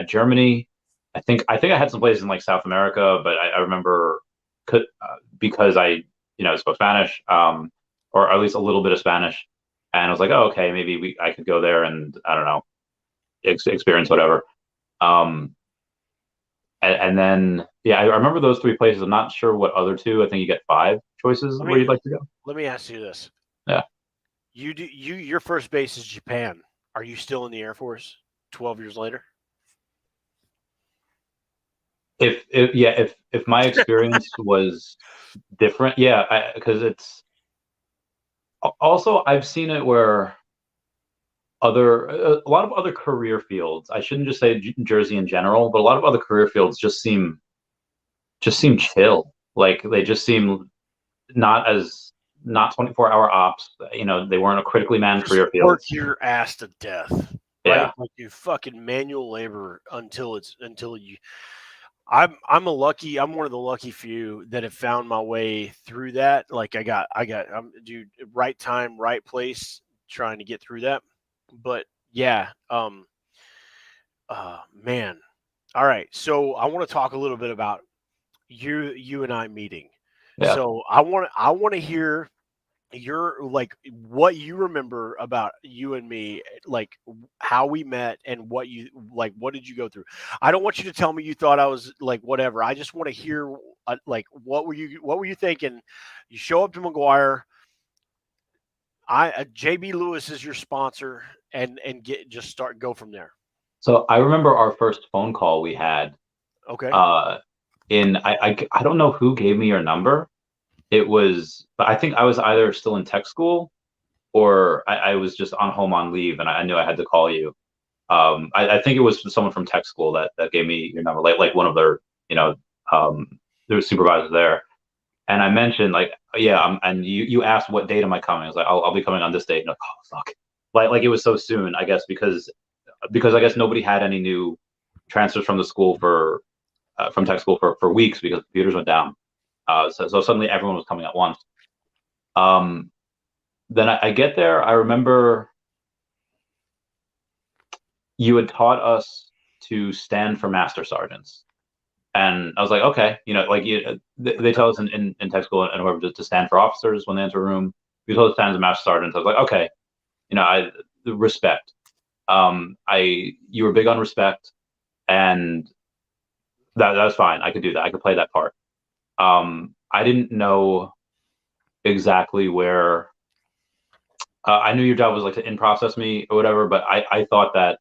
Germany. I think I had some places in like South America, but I remember because I spoke Spanish, or at least a little bit of Spanish, and I was like, oh, okay, maybe I could go there and I don't know, experience whatever. Um, and then I remember those three places. I'm not sure what other two. I think you get five choices Let where me you'd like to go. let me ask you this. Yeah. Your first base is Japan. Are you still in the Air Force 12 years later? If my experience was different, yeah, because it's also I've seen it where a lot of other career fields. I shouldn't just say Jersey in general, but a lot of other career fields just seem chill. Like they just seem not 24-hour ops. They weren't a critically manned Just career work fields. your ass to death, right? Yeah. Like you fucking manual labor until you. I'm one of the lucky few that have found my way through that. Like dude, right time, right place, trying to get through that. But yeah, man. All right, so I want to talk a little bit about you and I meeting. Yeah. So I want to hear your like what you remember about you and me, like how we met and what did you go through. I don't want you to tell me you thought I was like whatever. I just want to hear like what were you thinking. You show up to McGuire. JB Lewis is your sponsor, and get just start go from there. So I remember our first phone call we had. Okay. Uh, I don't know who gave me your number. But I think I was either still in tech school or I was just on home on leave, and I knew I had to call you. I think it was someone from tech school that gave me your number, like one of you know, um, their supervisors there. And I mentioned like, yeah, and you asked what date am I coming? I was like, I'll be coming on this date. And like, oh fuck, like it was so soon, I guess because I guess nobody had any new transfers from the school from tech school for weeks because computers went down. So suddenly everyone was coming at once. Um, then I get there. I remember you had taught us to stand for master sergeants, and I was like, okay, like they tell us in tech school and whoever to stand for officers when they enter a room. You told us to stand as a master sergeant. I was like, okay, I respect. You were big on respect, and that was fine. I could do that. I could play that part. I didn't know exactly where. I knew your job was like to in process me or whatever, but I thought that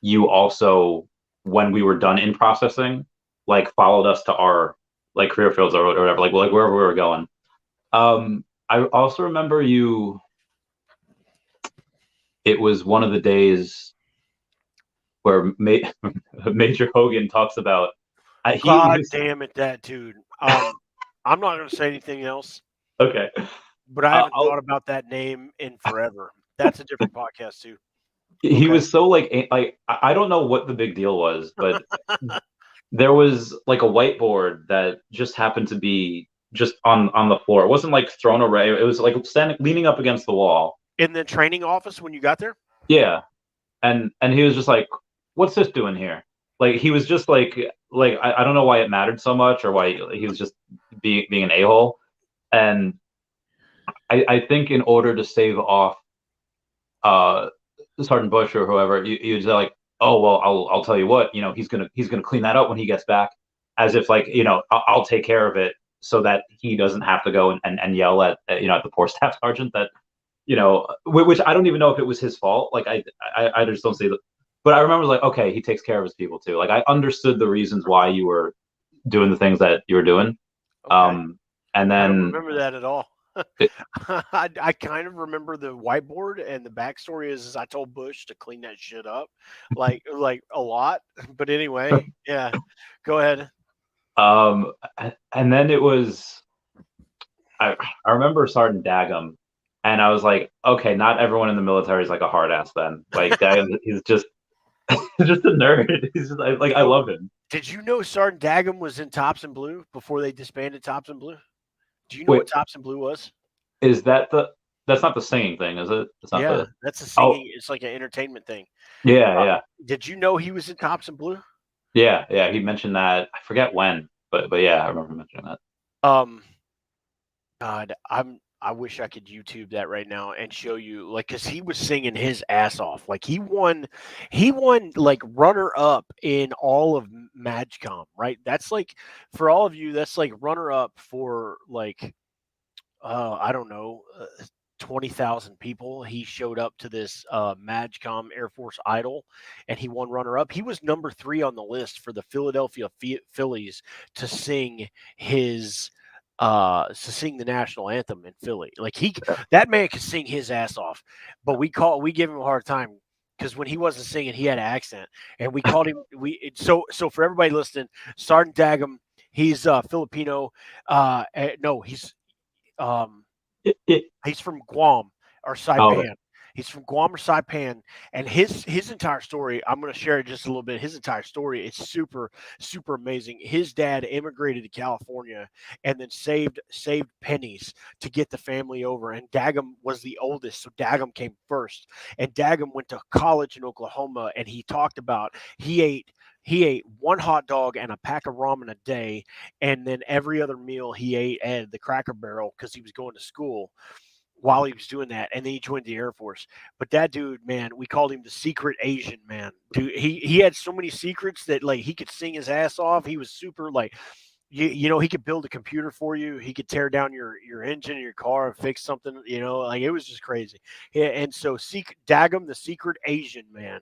you also, when we were done in processing, like followed us to our like career fields or whatever, like wherever we were going. I also remember you. It was one of the days where Major Hogan talks about God damn it, that dude. I'm not going to say anything else, Okay. but I haven't I'll, thought about that name in forever. That's a different podcast too. he Okay. was so like I don't know what the big deal was, but there was like a whiteboard that just happened to be just on the floor. It wasn't like thrown away. It was like standing leaning up against the wall. In the training office when you got there? Yeah. And he was just like, "What's this doing here?" Like he was just like I don't know why it mattered so much or why he was just being an a-hole. And I think in order to save off uh Sergeant Bush or whoever, you just like, oh well, I'll tell you what, he's gonna clean that up when he gets back, as if like I'll take care of it so that he doesn't have to go and yell at the poor staff sergeant that which I don't even know if it was his fault. Like I just don't see the, but I remember like okay, he takes care of his people too. Like I understood the reasons why you were doing the things that you were doing. Okay. And I don't then remember that at all. it, I kind of remember the whiteboard, and the backstory is I told Bush to clean that shit up, like a lot. But anyway, yeah, go ahead. um and then it was I remember Sergeant Daggum, and I was like, okay, not everyone in the military is like a hard ass. Then like Daggum, he's just he's just a nerd. He's just, I So, love him. did you know Sergeant Daggum was in Tops and Blue before they disbanded Tops and Blue? Do you know what Wait, Tops and Blue was? is that that's not the singing thing, is it? It's not Yeah, the that's a oh singing. It's like an entertainment thing. yeah, Uh, yeah. did you know he was in Tops and Blue? Yeah, yeah, he mentioned that. I forget when, but yeah, I remember mentioning that. Um, God, I wish I could YouTube that right now and show you, like, cause he was singing his ass off. Like he won like runner up in all of MagCom, right? That's like for all of you, that's like runner up for like I don't know, 20,000 people. He showed up to this MagCom Air Force Idol, and he won runner up. He was number 3 on the list for the Philadelphia Phillies to sing his to sing the national anthem in Philly. Like that man could sing his ass off, but we give him a hard time because when he wasn't singing, he had an accent, and we called him so for everybody listening, Sergeant Daggum, he's Filipino. No, um It, he's from Guam or oh, Saipan. He's from Guam or Saipan, and his entire story. I'm going to share it just a little bit. His entire story is super amazing. His dad immigrated to California and then saved pennies to get the family over. And Daggum was the oldest, so Daggum came first. And Daggum went to college in Oklahoma, and he talked about he ate one hot dog and a pack of ramen a day, and then every other meal he ate at the Cracker Barrel because he was going to school while he was doing that, and then he joined the Air Force. But that dude, man, we called him the secret Asian man. Dude, he had so many secrets that like he could sing his ass off. He was super like he could build a computer for you. He could tear down your engine in your car and fix something. Like it was just crazy. Yeah, and so Daggum, the secret Asian man,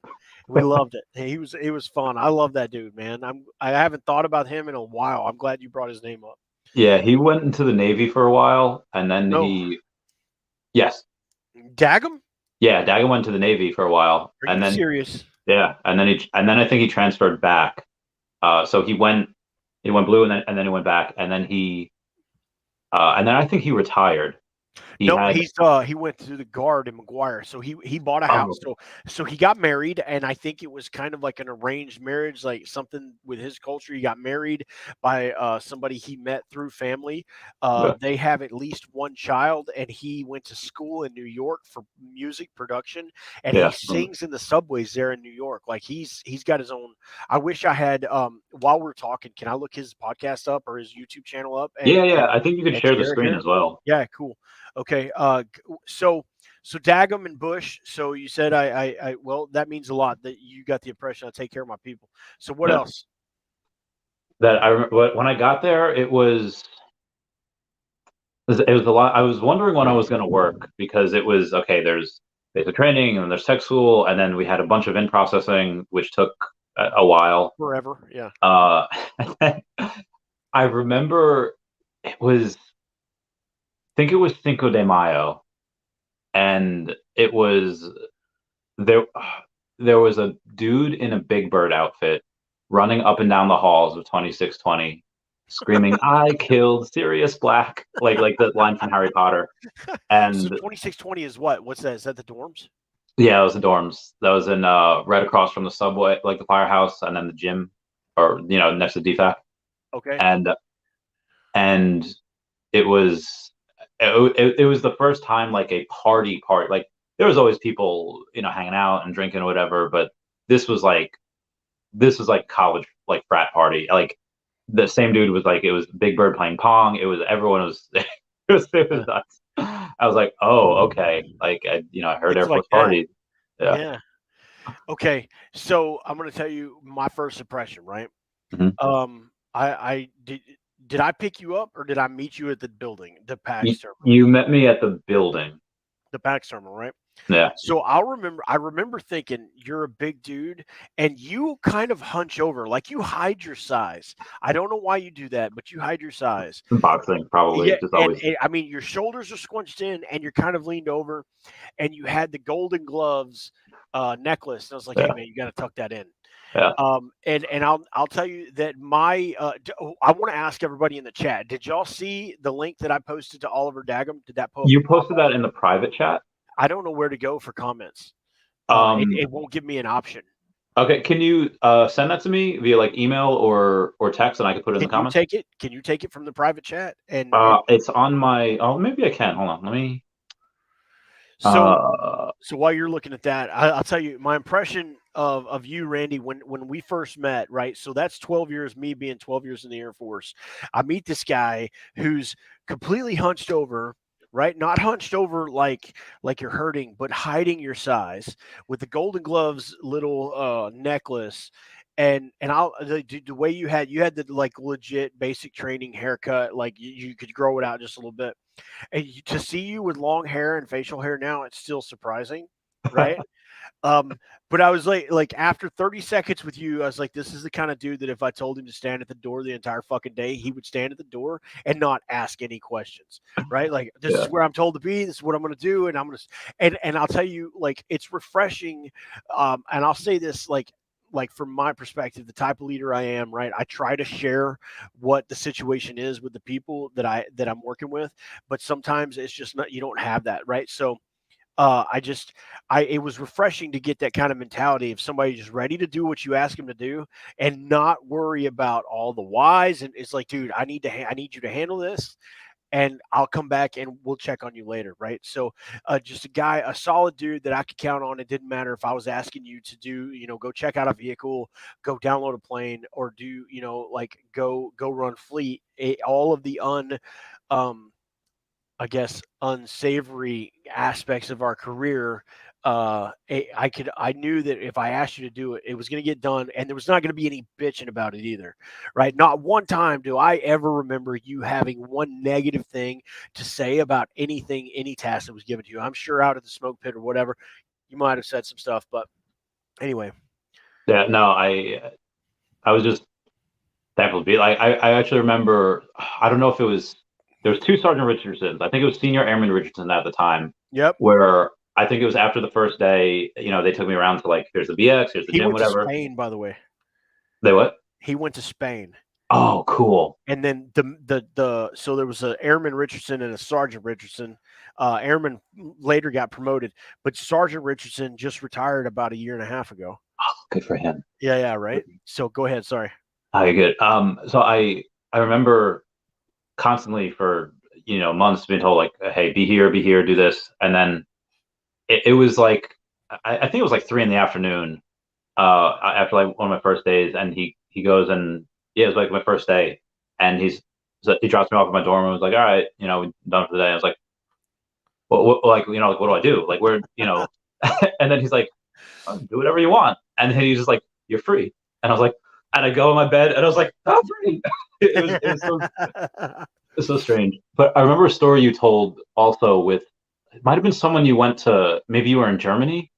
we loved it. It was fun. I love that dude, man. I haven't thought about him in a while. I'm glad you brought his name up. yeah, he went into the Navy for a while, and then No, yes, Daggum, yeah, Daggum went to the Navy for a while, are and you then serious? yeah, and then I think he transferred back. So he went blue, and then he went back, and then I think he retired. He No, had he went to the Guard in McGuire. So he bought a house. oh So he got married, and I think it was kind of like an arranged marriage, like something with his culture. He got married by somebody he met through family. yeah, They have at least one child, and he went to school in New York for music production, and he yeah, sings in the subways there in New York. Like he's got his own. I wish I had. While we're talking, can I look his podcast up or his YouTube channel up yeah, yeah. I think you could and share the share it screen here? as well. Yeah, cool. Okay. So Daggum and Bush. So you said well, that means a lot that you got the impression I take care of my people. So what Yeah, else? that I when I got there, it was a lot. I was wondering when I was going to work because it was okay. There's basic training and there's tech school, and then we had a bunch of in processing, which took a while. Forever. Yeah. Uh, I remember it was, I think it was Cinco de Mayo, and it was there. There was a dude in a Big Bird outfit running up and down the halls of 2620, screaming, "I killed Sirius Black," like the line from Harry Potter. So And 2620 is what? What's that? Is that the dorms? yeah, it was the dorms. That was in right across from the subway, like the firehouse, and then the gym, or next to DFAC. Okay. And it was it was the first time like a party part. Like there was always people hanging out and drinking or whatever, but this was like college like frat party. Like the same dude was like, it was Big Bird playing Pong. It was everyone was it was nuts. I was like, oh, okay. Like I heard It's Air like Force that. parties. Yeah. Yeah. Okay. So I'm going to tell you my first impression, right? Mhm. I did I pick you up or did I meet you at the building, the PAX terminal? You met me at the building. The PAX terminal, right? Yeah. So I remember thinking you're a big dude and you kind of hunch over, like you hide your size. I don't know why you do that, but you hide your size. Boxing probably Yeah, just always. and I mean your shoulders are squinched in and you're kind of leaned over and you had the golden gloves necklace. And I was like, hey Yeah. man, you got to tuck that in. Yeah. And I'll tell you that I want to ask everybody in the chat. Did y'all see the link that I posted to Oliver Daggum? Did that post? You posted that in the private chat? I don't know where to go for comments. It won't give me an option. Okay, can you send that to me via like email or text, and I can put it in the comments? Can you take it from the private chat? It's on my. Oh, maybe I can. Hold on. Let me. So while you're looking at that, I'll tell you my impression of you, Randy, when we first met, right? So that's 12 years, me being 12 years in the Air Force. I meet this guy who's completely hunched over, right? Not hunched over like you're hurting, but hiding your size with the Golden Gloves little necklace. And the way you had the like legit basic training haircut, like you could grow it out just a little bit. And to see you with long hair and facial hair now, it's still surprising, right? But I was like after 30 seconds with you, I was like, this is the kind of dude that if I told him to stand at the door the entire fucking day, he would stand at the door and not ask any questions, right? Like this is where I'm told to be, this is what I'm going to do, and I'm going to and I'll tell you, like it's refreshing. And I'll say this like from my perspective, the type of leader I am, right? I try to share what the situation is with the people that I'm working with, but sometimes it's just not, you don't have that, right? So it was refreshing to get that kind of mentality of somebody just ready to do what you ask them to do and not worry about all the whys. And it's like, dude, I need you to handle this, and I'll come back and we'll check on you later, right? So, just a solid dude that I could count on. It didn't matter if I was asking you to do, go check out a vehicle, go download a plane, or do, like go run fleet. All of the I guess unsavory aspects of our career. I knew that if I asked you to do it, it was going to get done, and there was not going to be any bitching about it either, right? Not one time do I ever remember you having one negative thing to say about anything, any task that was given to you. I'm sure out at the smoke pit or whatever, you might have said some stuff, but anyway. Yeah, no, I was just thankful to be. Like I actually remember. I don't know if it was. There was two Sergeant Richardsons. I think it was Senior Airman Richardson at the time. Yep. Where I think it was after the first day. They took me around to like, here's the BX, here's the He gym, went to whatever. Spain, by the way. They what? He went to Spain. Oh, cool. And then so there was a Airman Richardson and a Sergeant Richardson. Airman later got promoted, but Sergeant Richardson just retired about a year and a half ago. Oh, good for him. Yeah, right. So go ahead. Sorry. Oh, you're good. So I remember constantly for months being told like, hey, be here, do this, and then it was like I think it was like 3 p.m. After like one of my first days, and he goes, and yeah, it was like my first day, and he drops me off at my dorm and was like, all right, we're done for the day. I was like, what like like, what do I do? Like, where and then he's like, oh, do whatever you want, and then he's just like, you're free, and I was like, and I go in my bed and I was like, I'm free. It was so strange. But I remember a story you told also with, it might have been someone you went to, maybe you were in Germany,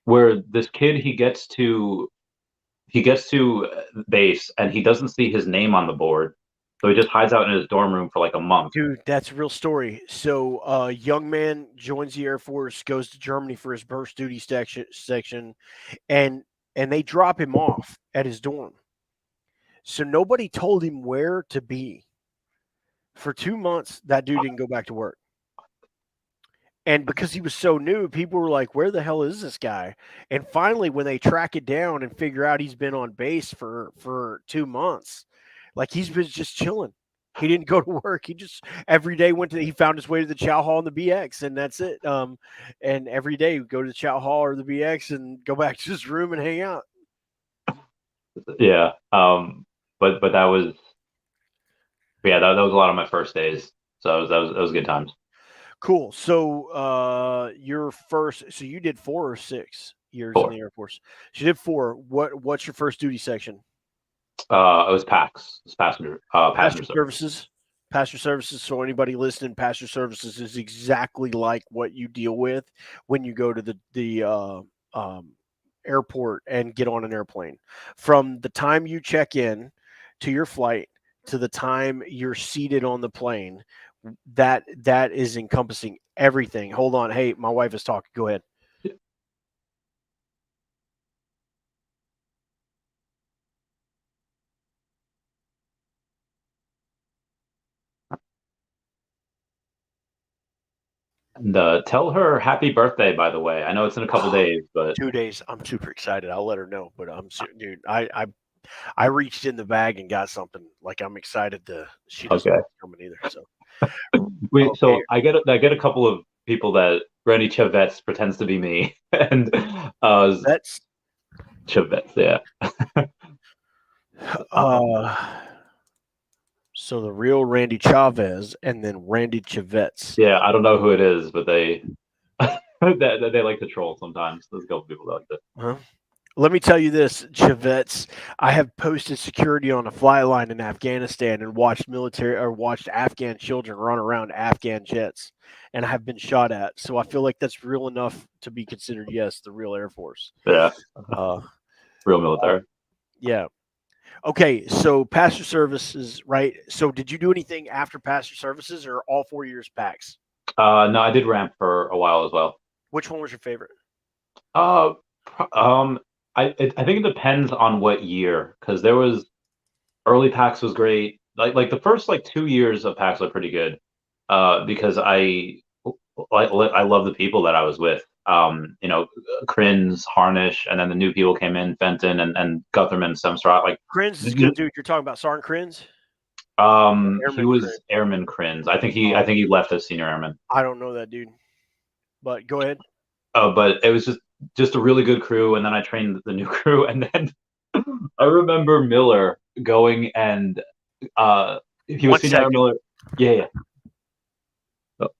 where this kid he gets to base and he doesn't see his name on the board, so he just hides out in his dorm room for like a month. Dude, that's a real story. So, a young man joins the Air Force, goes to Germany for his burst duty section, and they drop him off at his dorm. So nobody told him where to be. For 2 months, that dude didn't go back to work. And because he was so new, people were like, where the hell is this guy? And finally, when they track it down and figure out he's been on base for 2 months, like he's been just chilling. He didn't go to work. He just every day he found his way to the chow hall and the BX, and that's it. And every day would go to the chow hall or the BX and go back to his room and hang out. Yeah. But that was, yeah, that was a lot of my first days. So that was good times. Cool. So so you did 4 or 6 years 4. in the Air Force. So you did 4. What's your first duty section? It was PAX. It's passenger services. Passenger services. So anybody listening, passenger services is exactly like what you deal with when you go to the airport and get on an airplane. From the time you check in to your flight to the time you're seated on the plane, that is encompassing everything. Hold on. Hey, my wife is talking. Go ahead. And tell her happy birthday, by the way. I know it's in a couple days, but 2 days. I'm super excited. I'll let her know. But dude, I reached in the bag and got something. Like I'm excited to. She doesn't know what's coming either. So so I get a couple of people that Randy Chavez pretends to be me, and that's Chavez, yeah. So the real Randy Chavez and then Randy Chavez. Yeah, I don't know who it is, but they they like to troll sometimes. There's a couple people that like that. Huh? Let me tell you this, Chavez. I have posted security on a flight line in Afghanistan and watched Afghan children run around Afghan jets, and I have been shot at. So I feel like that's real enough to be considered, yes, the real Air Force. Yeah, real military. Yeah. Okay, so passenger services, right? So did you do anything after passenger services, or all 4 years PAX? No, I did ramp for a while as well. Which one was your favorite? I think it depends on what year, because there was early PAX was great. Like the first 2 years of PAX were pretty good, because I love the people that I was with. Krins, Harnish, and then the new people came in, Fenton and Gutherman, Semstrat. Like Krins is good, dude. You're talking about Sergeant Krins? He was Airman Krins. I think he left as senior airman. I don't know that dude, but go ahead. But it was just a really good crew, and then I trained the new crew, and then I remember Miller going and he was senior Miller. Yeah.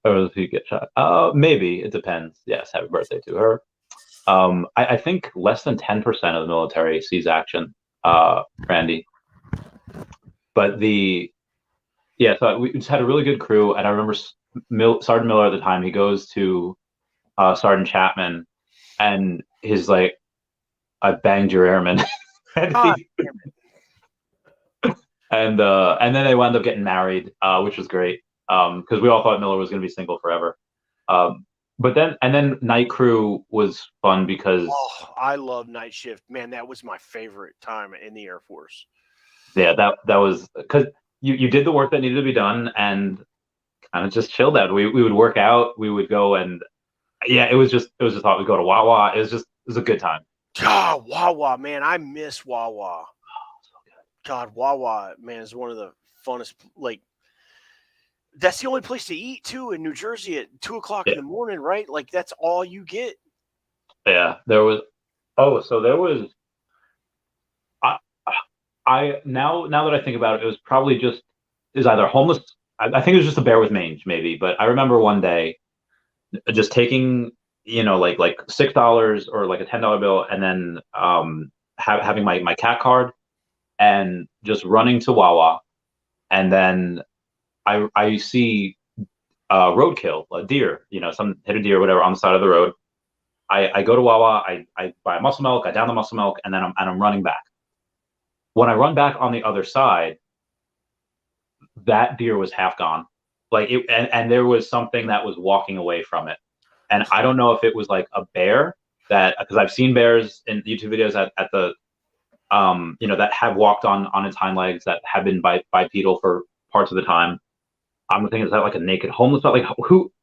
Or does he get shot? Maybe it depends. Yes, happy birthday to her. I think less than 10% of the military sees action, Randy. But so we just had a really good crew, and I remember Sergeant Miller at the time. He goes to Sergeant Chapman, and he's like, "I banged your airman," and then they wound up getting married, which was great, because we all thought Miller was going to be single forever. But then night crew was fun because I love night shift. Man, that was my favorite time in the Air Force. Yeah, that was because you did the work that needed to be done and kind of just chilled out. We would work out, we would go, and yeah, it was just thought we'd go to Wawa. It was a good time. God, Wawa, man, I miss Wawa. God, Wawa, man, is one of the funnest. Like, that's the only place to eat too in New Jersey at 2:00 in the morning, right? Like, that's all you get. Yeah, there was. Oh, so there was. I now that I think about it, it was probably is either homeless. I think it was just a bear with mange, maybe. But I remember one day just taking like $6 or like a $10 bill, and then having my cat card and just running to Wawa, and then I see roadkill, a deer, some hit a deer, whatever, on the side of the road. I go to Wawa, I buy muscle milk, I down the muscle milk, and then I'm running back. When I run back on the other side, that deer was half gone. Like and there was something that was walking away from it. And I don't know if it was like a bear because I've seen bears in YouTube videos at the that have walked on its hind legs, that have been bipedal for parts of the time. I'm thinking, is that like a naked homeless? But like,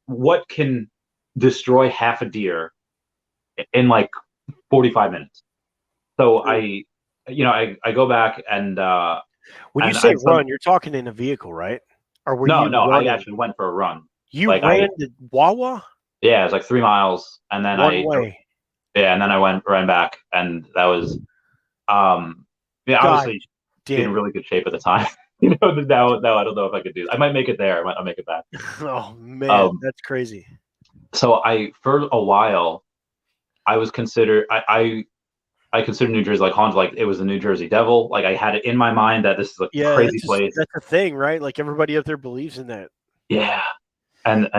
what can destroy half a deer in like 45 minutes? So I go back When you and say I run, you're talking in a vehicle, right? Or were you no, I running? actually went for a run. You Like ran to Wawa yeah, it was like 3 miles, and then one way. yeah, and then I ran back, and that was um, yeah, God obviously in damn it. really good shape at the time. Now I don't know if I could do. I might make it there. I'll make it back. Oh man, Um, that's crazy. so for a while I was considered I considered New Jersey like haunted, like it was the New Jersey Devil. Like I had it in my mind that this is a Yeah, crazy place. that's a thing, right? Like everybody up there believes in that. Yeah, and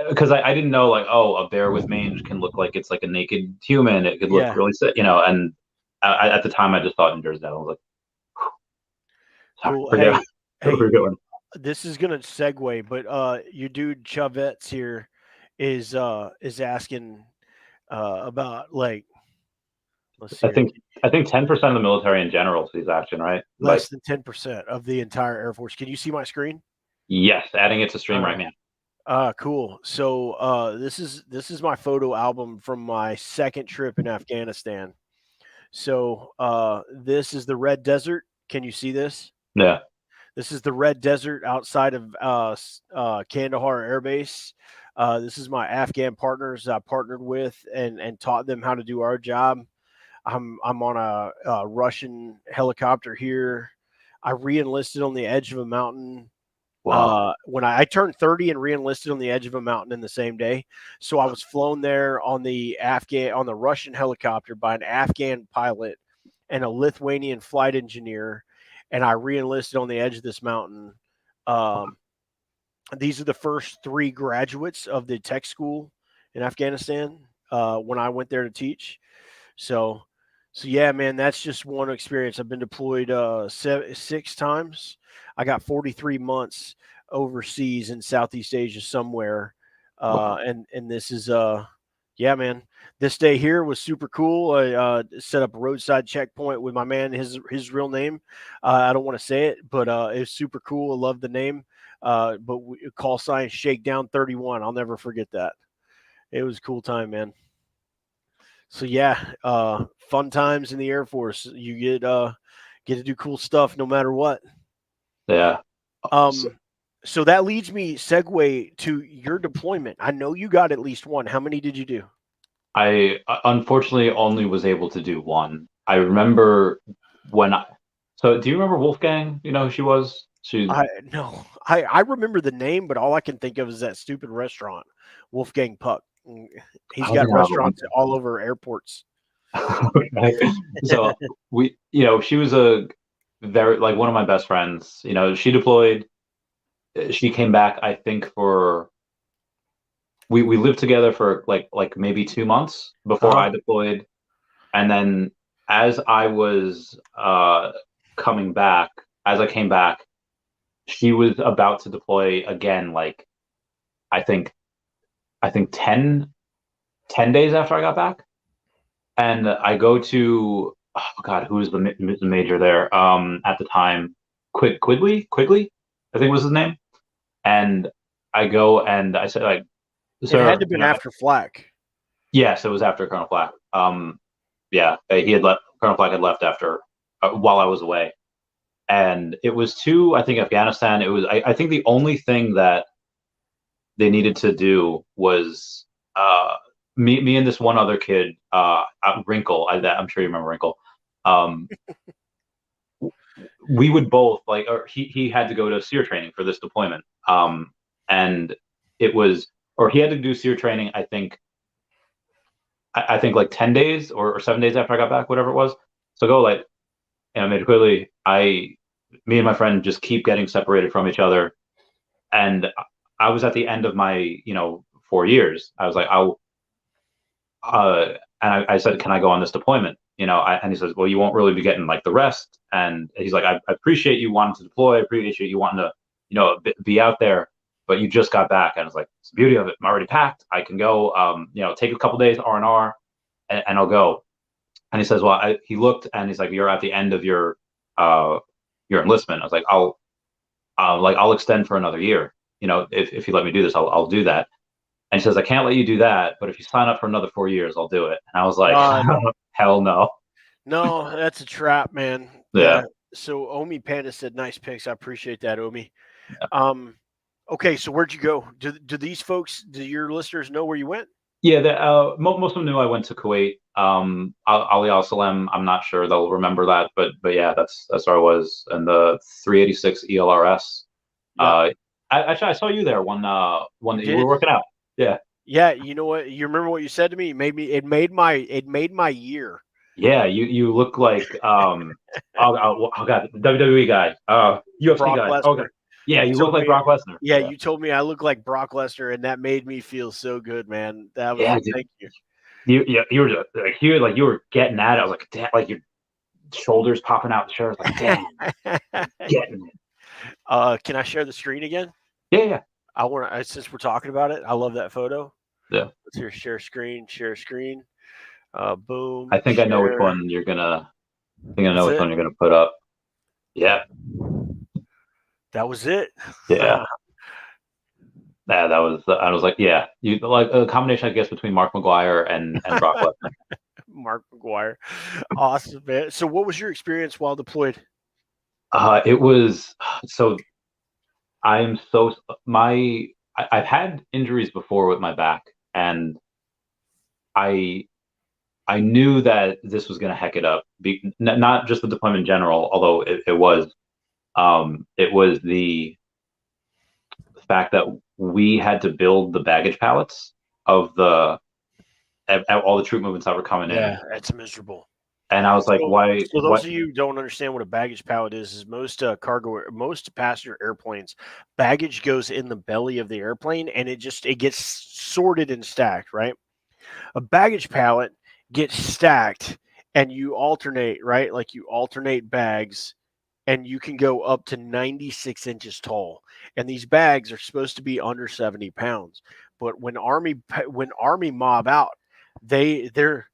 because I didn't know like, oh, a bear with mange can look like it's like a naked human. It could look Yeah. really sick, and at the time I just thought New Jersey Devil. I was like, sorry, Cool. forget where Hey, we're going. this is gonna segue, but your dude Chavez here is asking about like let's see I here, think I think 10% of the military in general sees action, right? Like, less than 10% of the entire Air Force. Can you see my screen? yes, adding it to stream Uh, right now. cool. So this is my photo album from my second trip in Afghanistan. So this is the Red Desert. Can you see this? Yeah. This is the Red Desert outside of Kandahar Air Base. This is my Afghan partners I partnered with and taught them how to do our job. I'm on a Russian helicopter here. I reenlisted on the edge of a mountain Wow. when I turned 30 and reenlisted on the edge of a mountain in the same day. So I was flown there on the Russian helicopter by an Afghan pilot and a Lithuanian flight engineer, and I reenlisted on the edge of this mountain. Um, these are the first three graduates of the tech school in Afghanistan when I went there to teach. So, so yeah, man, that's just one experience. I've been deployed 6 times. I got 43 months overseas in Southeast Asia somewhere, Wow. and this is yeah, man. This day here was super cool. I set up a roadside checkpoint with my man. His real name, I don't want to say it, but it was super cool. I love the name. Call sign Shakedown 31. I'll never forget that. It was a cool time, man. So yeah, fun times in the Air Force. You get to do cool stuff no matter what. Yeah. So So that leads me segue to your deployment. I know you got at least one. How many did you do? I unfortunately only was able to do one. I remember when I, so do you remember Wolfgang? You know who she was? She, I no, I remember the name, but all I can think of is that stupid restaurant, Wolfgang Puck. I He's don't got think I ever went restaurants all over airports. there. Okay. So she was a very, like, one of my best friends. She deployed. She came back, I think, for we lived together for like maybe 2 months before Uh-huh. I deployed, and then as I was coming back, as I came back, she was about to deploy again. Like I think I think 10 days after I got back, and I go to, oh God, who was the major there at the time? Quigley, I think was his name, and I go and I said, like, It had sir, to have been after Flack. yes, it was after Colonel Flack. Yeah, he had left. Colonel Flack had left after while I was away, and it was to, I think, Afghanistan. It was, I think, the only thing that they needed to do was me and this one other kid, Wrinkle. I'm sure you remember Wrinkle. Um, we would both, like, or he had to go to SEER training for this deployment, and it was, or he had to do SEER training. I think like 10 days or 7 days after I got back, whatever it was. So go, like, made it clearly, me and my friend just keep getting separated from each other, and I was at the end of my 4 years. I was like, and I said, can I go on this deployment? And he says, well, you won't really be getting like the rest. And he's like, I appreciate you wanting to deploy. I appreciate you wanting to, be out there, but you just got back. And I was like, it's the beauty of it. I'm already packed. I can go, take a couple days R&R, and I'll go. And he says, well, he looked and he's like, you're at the end of your enlistment. I was like, I'll extend for another year. You know, if you let me do this, I'll do that. And he says, I can't let you do that, but if you sign up for another 4 years, I'll do it. And I was like, hell no. No, that's a trap, man. Yeah. Yeah. So Omi Panda said, nice picks. I appreciate that, Omi. Yeah. Okay, so where'd you go? Do these folks, do your listeners know where you went? Yeah, most of them knew I went to Kuwait. Ali Al Salem, I'm not sure they'll remember that, but yeah, that's where I was. And the 386 ELRS. Yeah. Actually, I saw you there one You that you were did? working out. Yeah. Yeah, you know what? You remember what you said to me? It made my year. Yeah, you look like oh god, WWE guy, UFC Brock guy. Okay, Lesnar. yeah, You you look told like me, Brock Lesnar. yeah, Yeah, you told me I look like Brock Lesnar, and that made me feel so good, man. That was yeah, dude. thank you. You were like you were getting at it. I was like, damn, like your shoulders popping out the shirt. I was like, damn, getting it. Can I share the screen again? Yeah, yeah, I want to, since we're talking about it, I love that photo. yeah. Let's hear share screen. Boom. I think I know which Share. one you're gonna. I think I know That's which it. one you're gonna put up. Yeah, That was it. yeah. Yeah, that was. I was like, yeah, you like a combination, I guess, between Mark McGuire and Brock Lesnar. Mark McGuire. Awesome, man. So, what was your experience while deployed? It was so. I'm so my. I've had injuries before with my back, and I I knew that this was going to heck it up. Not just the deployment in general, although it was. It was the fact that we had to build the baggage pallets of all the troop movements that were coming in, That's miserable. and I was like, So, why? so those What? of you who don't understand what a baggage pallet is most most passenger airplanes, baggage goes in the belly of the airplane, and it gets sorted and stacked, right? A baggage pallet gets stacked, and you alternate, right? Like you alternate bags, and you can go up to 96 inches tall. And these bags are supposed to be under 70 pounds. But when Army mob out, they're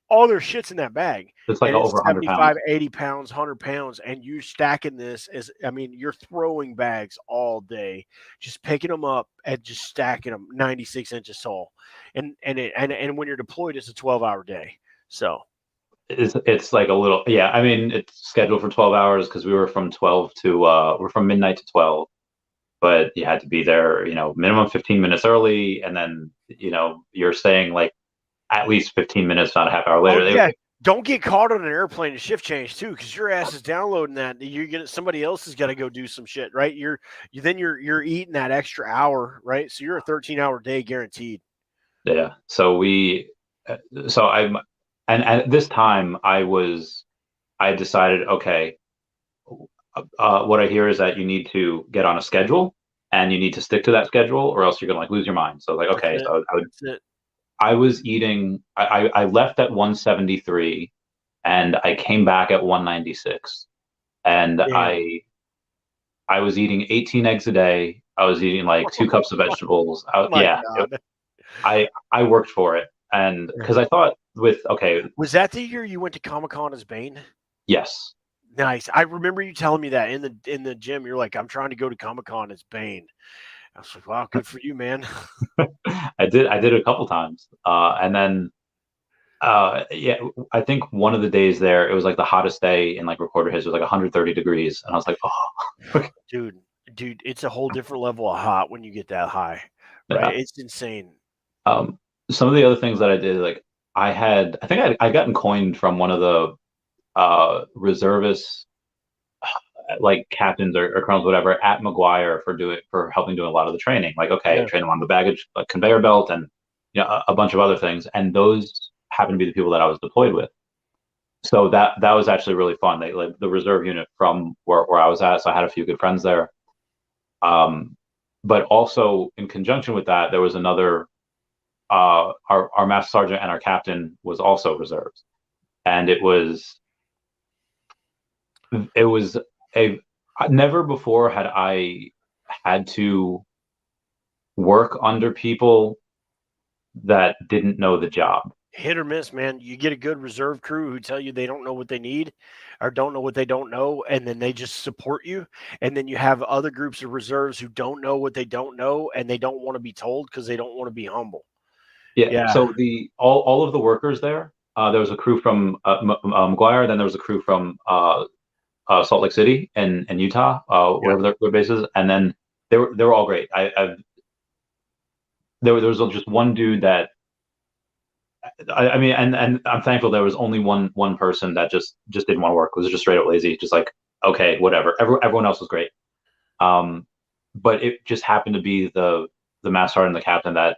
all their shit's in that bag, It's like and over it's 100 pounds. 75, 80 pounds, 100 pounds, and you stacking this as, I mean, you're throwing bags all day, just picking them up and just stacking them 96 inches tall. And when you're deployed, it's a 12-hour day. So It's like a little, yeah. I mean, it's scheduled for 12 hours because we were from 12 to we're from midnight to 12, but you had to be there, minimum 15 minutes early, and then you're saying like at least 15 minutes, not a half hour oh later. yeah, don't get caught on an airplane to shift change too, because your ass is downloading that. You're gonna somebody else has got to go do some shit, right? You're eating that extra hour, right? So you're a 13-hour day guaranteed. Yeah. So I'm, and at this time I decided, okay, what I hear is that you need to get on a schedule and you need to stick to that schedule or else you're gonna like lose your mind. So like, okay, so I was eating, I left at 173 and I came back at 196 and Damn. I was eating 18 eggs a day. I was eating like 2 cups of vegetables. My God. I worked for it. And because I thought okay, Was that the year you went to Comic Con as Bane? yes. Nice. I remember you telling me that in the gym. You're like, I'm trying to go to Comic Con as Bane. I was like, wow, good for you, man. I did it a couple times. And then yeah, I think one of the days there, it was like the hottest day in like recorded history. It was like 130 degrees. And I was like, oh. Dude, it's a whole different level of hot when you get that high, right? Yeah. It's insane. Some of the other things that I did, like I think I gotten coined from one of the reservists, like captains or colonels, whatever, at McGuire for helping do a lot of the training. Like, okay, Yeah. train them on the baggage conveyor belt and a bunch of other things. And those happen to be the people that I was deployed with. So that was actually really fun. They like the reserve unit from where I was at. So I had a few good friends there. But also in conjunction with that, there was another our master sergeant and our captain was also reserves, and it was a never before had I had to work under people that didn't know the job. hit or miss, man. You get a good reserve crew who tell you they don't know what they need or don't know what they don't know, and then they just support you. And then you have other groups of reserves who don't know what they don't know, and they don't want to be told because they don't want to be humble. Yeah. Yeah. So the all of the workers there, there was a crew from McGuire, then there was a crew from Salt Lake City and Utah, Yep. wherever their base is, and then they were all great. There was just one dude that I mean, and I'm thankful there was only one person that just didn't want to work. Was just straight up lazy, just like okay, whatever. Everyone else was great. But it just happened to be the master sergeant and the captain that,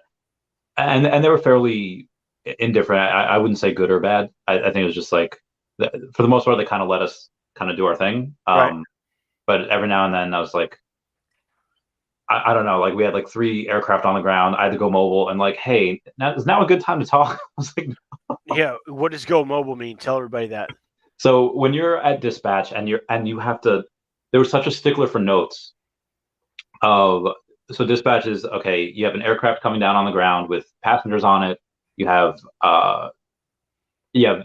and they were fairly indifferent. I wouldn't say good or bad. I think it was just like for the most part they kind of let us kind of do our thing. Right. But every now and then I was like, I don't know, like we had like 3 aircraft on the ground. I had to go mobile and like, hey, is now a good time to talk? I was like, Yeah. What does go mobile mean? Tell everybody that. so when you're at dispatch and you have to, there was such a stickler for notes of so dispatch is okay. You have an aircraft coming down on the ground with passengers on it. You have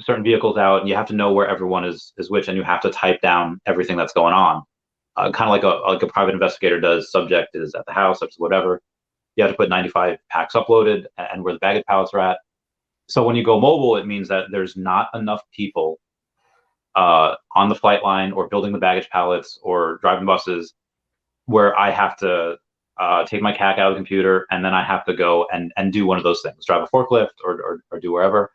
certain vehicles out, and you have to know where everyone is which, and you have to type down everything that's going on, kind of like a private investigator does. Subject is at the house, whatever. You have to put 95 packs uploaded and where the baggage pallets are at. So when you go mobile, it means that there's not enough people on the flight line or building the baggage pallets or driving buses where I have to take my CAC out of the computer and then I have to go and do one of those things, drive a forklift or do wherever.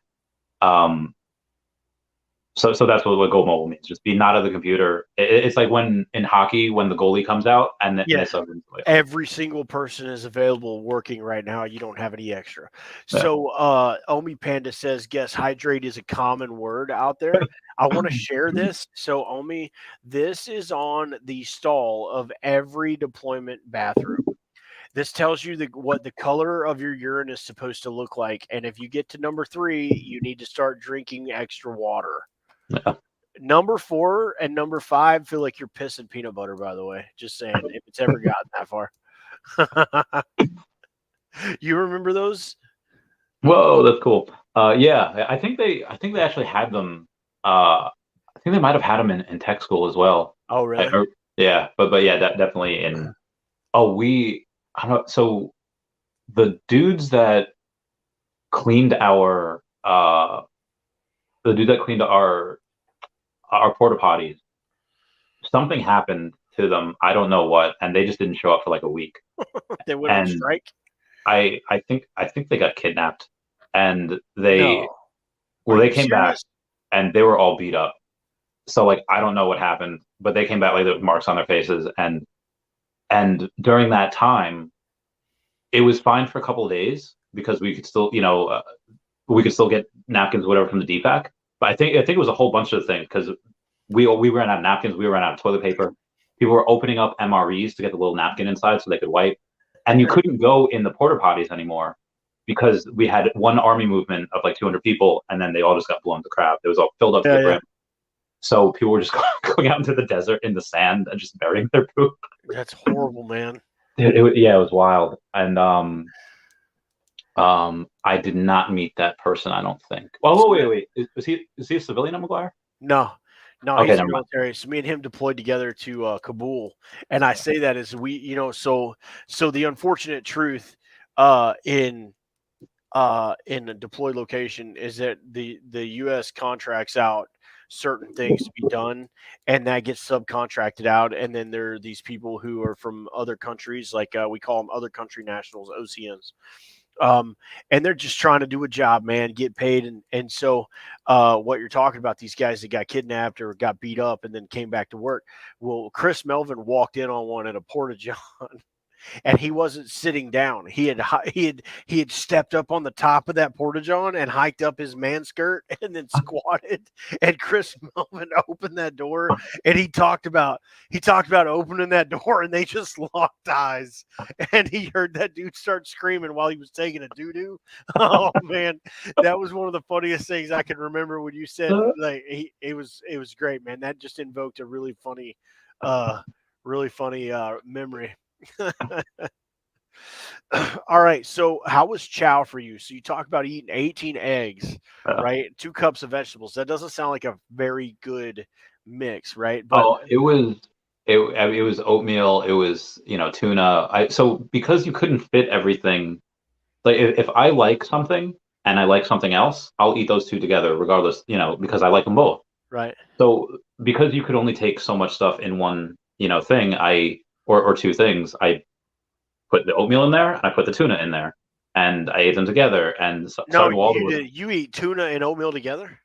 So that's what go mobile means. Just be not at the computer. It's like when in hockey when the goalie comes out and they Yes. sub in. Every single person is available working right now. You don't have any extra. Yeah. So Omi Panda says, guess hydrate is a common word out there. I want to share this. So Omi, this is on the stall of every deployment bathroom. This tells you what the color of your urine is supposed to look like. And if you get to number 3, you need to start drinking extra water. Yeah. Number 4 and number 5 feel like you're pissing peanut butter, by the way. Just saying, if it's ever gotten that far. You remember those? Whoa, that's cool. Yeah, I think they actually had them. I think they might have had them in tech school as well. Oh, really? Yeah, but yeah, definitely in. Oh, I don't know. So the dudes that cleaned the dude that cleaned our porta potties, something happened to them. I don't know what, and they just didn't show up for like a week. They went on And strike? I think they got kidnapped, and No. Are they you came back serious? and they were all beat up. So like I don't know what happened, but they came back like with marks on their faces, and during that time, it was fine for a couple of days because we could still we could still get napkins whatever from the DFAC. But I think it was a whole bunch of things because we ran out of napkins, we ran out of toilet paper. People were opening up MREs to get the little napkin inside so they could wipe, and you couldn't go in the porta potties anymore because we had one army movement of like 200 people, and then they all just got blown to crap. It was all filled up to Yeah, the yeah. brim. So people were just going out into the desert in the sand and just burying their poop. That's horrible, man. Yeah, it was wild. And I did not meet that person. I don't think. Oh, wait. Is he a civilian at McGuire? No, no, Okay, he's a never mind. military. So me and him deployed together to Kabul, and I say that as so the unfortunate truth in a deployed location is that the U.S. contracts out certain things to be done, and that gets subcontracted out, and then there are these people who are from other countries, like we call them other country nationals, OCNs. And they're just trying to do a job, man, get paid. And so what you're talking about, these guys that got kidnapped or got beat up and then came back to work. Well, Chris Melvin walked in on one at a Porta John and he wasn't sitting down. He had stepped up on the top of that porta john and hiked up his man skirt and then squatted. And Chris Melvin opened that door and he talked about opening that door and they just locked eyes. And he heard that dude start screaming while he was taking a doo doo. Oh man, that was one of the funniest things I can remember when you said like it was great, man. That just invoked a really funny memory. All right. So how was chow for you? So you talk about eating 18 eggs, Uh, right? 2 cups of vegetables. That doesn't sound like a very good mix, right? But oh, it was oatmeal. It was tuna. So because you couldn't fit everything. Like if I like something and I like something else, I'll eat those two together regardless. Because I like them both. right. So because you could only take so much stuff in one thing, or two things, I put the oatmeal in there and I put the tuna in there, and I ate them together. And No, Sergeant Walden you was, did. You eat tuna and oatmeal together.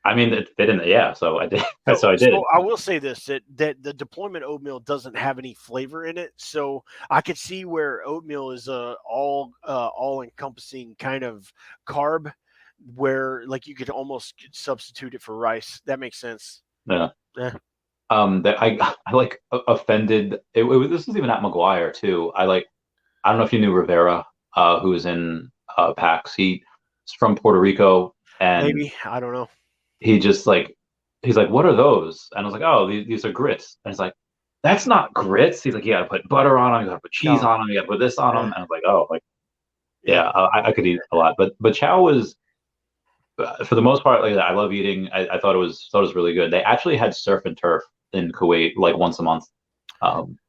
I mean, it fit in. Yeah, so I did. So, So I so did. I will say this that the deployment oatmeal doesn't have any flavor in it. So I could see where oatmeal is a all encompassing kind of carb, where like you could almost substitute it for rice. That makes sense. Yeah. Yeah. That I like offended. This was even at McGuire too. I don't know if you knew Rivera, who was in PAX. He's from Puerto Rico, and Maybe I don't know. he just like he's like, "What are those?" And I was like, "Oh, these are grits." And he's like, "That's not grits." He's like, "You got to put butter on them. You got to put cheese No. on them. You got to put this on them." Yeah. And I was like, "Oh, like Yeah. yeah, I could eat a lot." But chow was for the most part, like I love eating. I thought it was really good. They actually had surf and turf in Kuwait like once a month.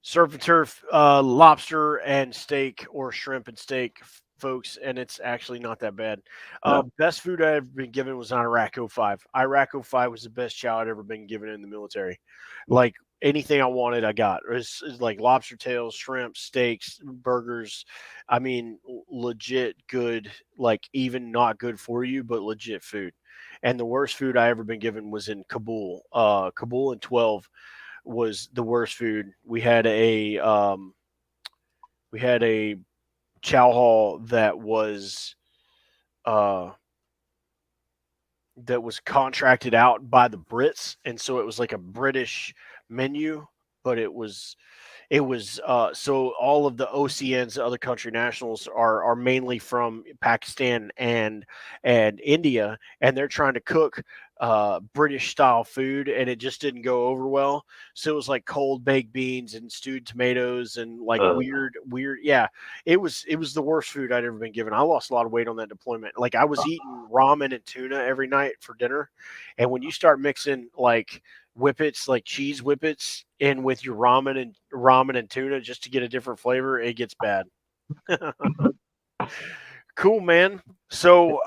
Surf and turf, lobster and steak or shrimp and steak, folks, and it's actually not that bad. Yeah. Best food I've ever been given was on Iraq 05. Iraq 05 was the best chow I'd ever been given in the military. Like anything I wanted, I got. It's like lobster tails, shrimp, steaks, burgers. I mean, legit good, like even not good for you, but legit food. And the worst food I ever been given was in Kabul. Kabul in 12 was the worst food. We had a chow hall uh that was contracted out by the Brits, and so it was like a British menu, but so all of the OCNs, other country nationals, are mainly from Pakistan and India, and they're trying to cook British style food, and it just didn't go over well. So it was like cold baked beans and stewed tomatoes and like Uh, weird. Yeah, it was the worst food I'd ever been given. I lost a lot of weight on that deployment. Like I was eating ramen and tuna every night for dinner, and when you start mixing like whippets, like cheese whippets, in with your ramen and tuna just to get a different flavor, it gets bad. Cool, man. So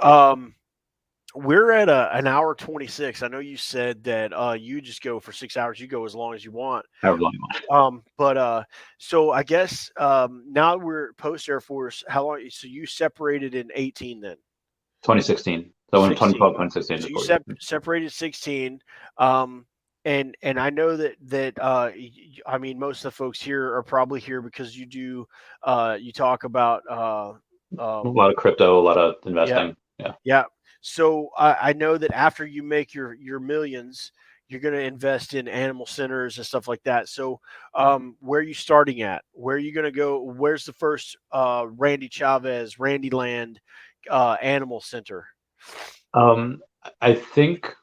we're at an hour 26. I know you said that you just go for 6 hours. You go as long as you want. however long you want. But so I guess now we're post Air Force. How long? So you separated in 18 then? 2016. So in 16. 2012, 2016 is So you 4 years. separated 16. And I know I mean most of the folks here are probably here because you talk about A lot of crypto, a lot of yeah. investing. Yeah. Yeah. So I know that after you make your millions, you're going to invest in animal centers and stuff like that. So where are you starting at? Where are you going to go? Where's the first Randy Chavez, Randy Land animal center? I think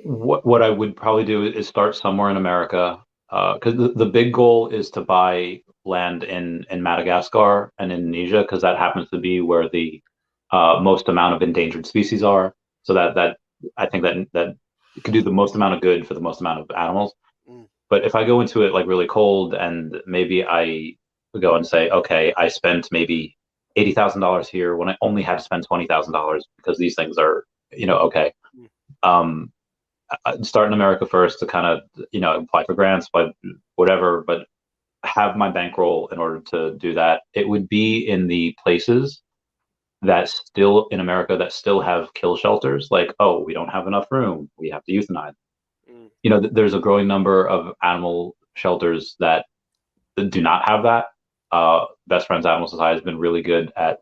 what I would probably do is start somewhere in America, because the big goal is to buy land in Madagascar and Indonesia, because that happens to be where the most amount of endangered species are. So that I think that it could do the most amount of good for the most amount of animals. Mm, But if I go into it like really cold, and maybe I go and say, okay, I spent maybe $80,000 here when I only had to spend $20,000 because these things are, okay. mm, Um, I'd start in America first to kind of, apply for grants, but whatever, but have my bankroll in order to do that. It would be in the places that still in America that still have kill shelters, like, oh, we don't have enough room, we have to euthanize. mm, There's a growing number of animal shelters that do not have that. Best Friends Animal Society has been really good at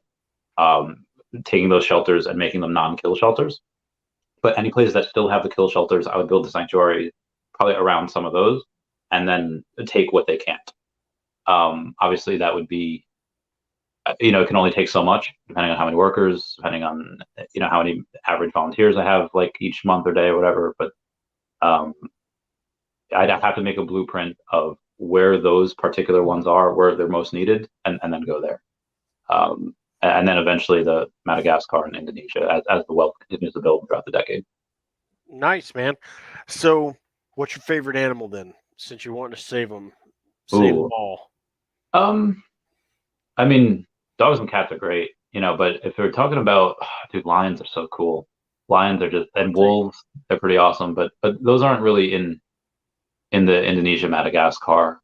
taking those shelters and making them non-kill shelters. But any places that still have the kill shelters, I would build a sanctuary probably around some of those, and then take what they can't. Obviously, that would be, it can only take so much depending on how many workers, depending on how many average volunteers I have like each month or day or whatever. But um, I'd have to make a blueprint of where those particular ones are, where they're most needed, and then go there. and then eventually the Madagascar and Indonesia as the wealth continues to build throughout the decade. Nice, man. So, what's your favorite animal then? Since you're wanting to save them Ooh. all. I mean, dogs and cats are great, but if we're talking about, dude, lions are so cool. Lions are just, and wolves, they're pretty awesome, but those aren't really in the Indonesia, Madagascar.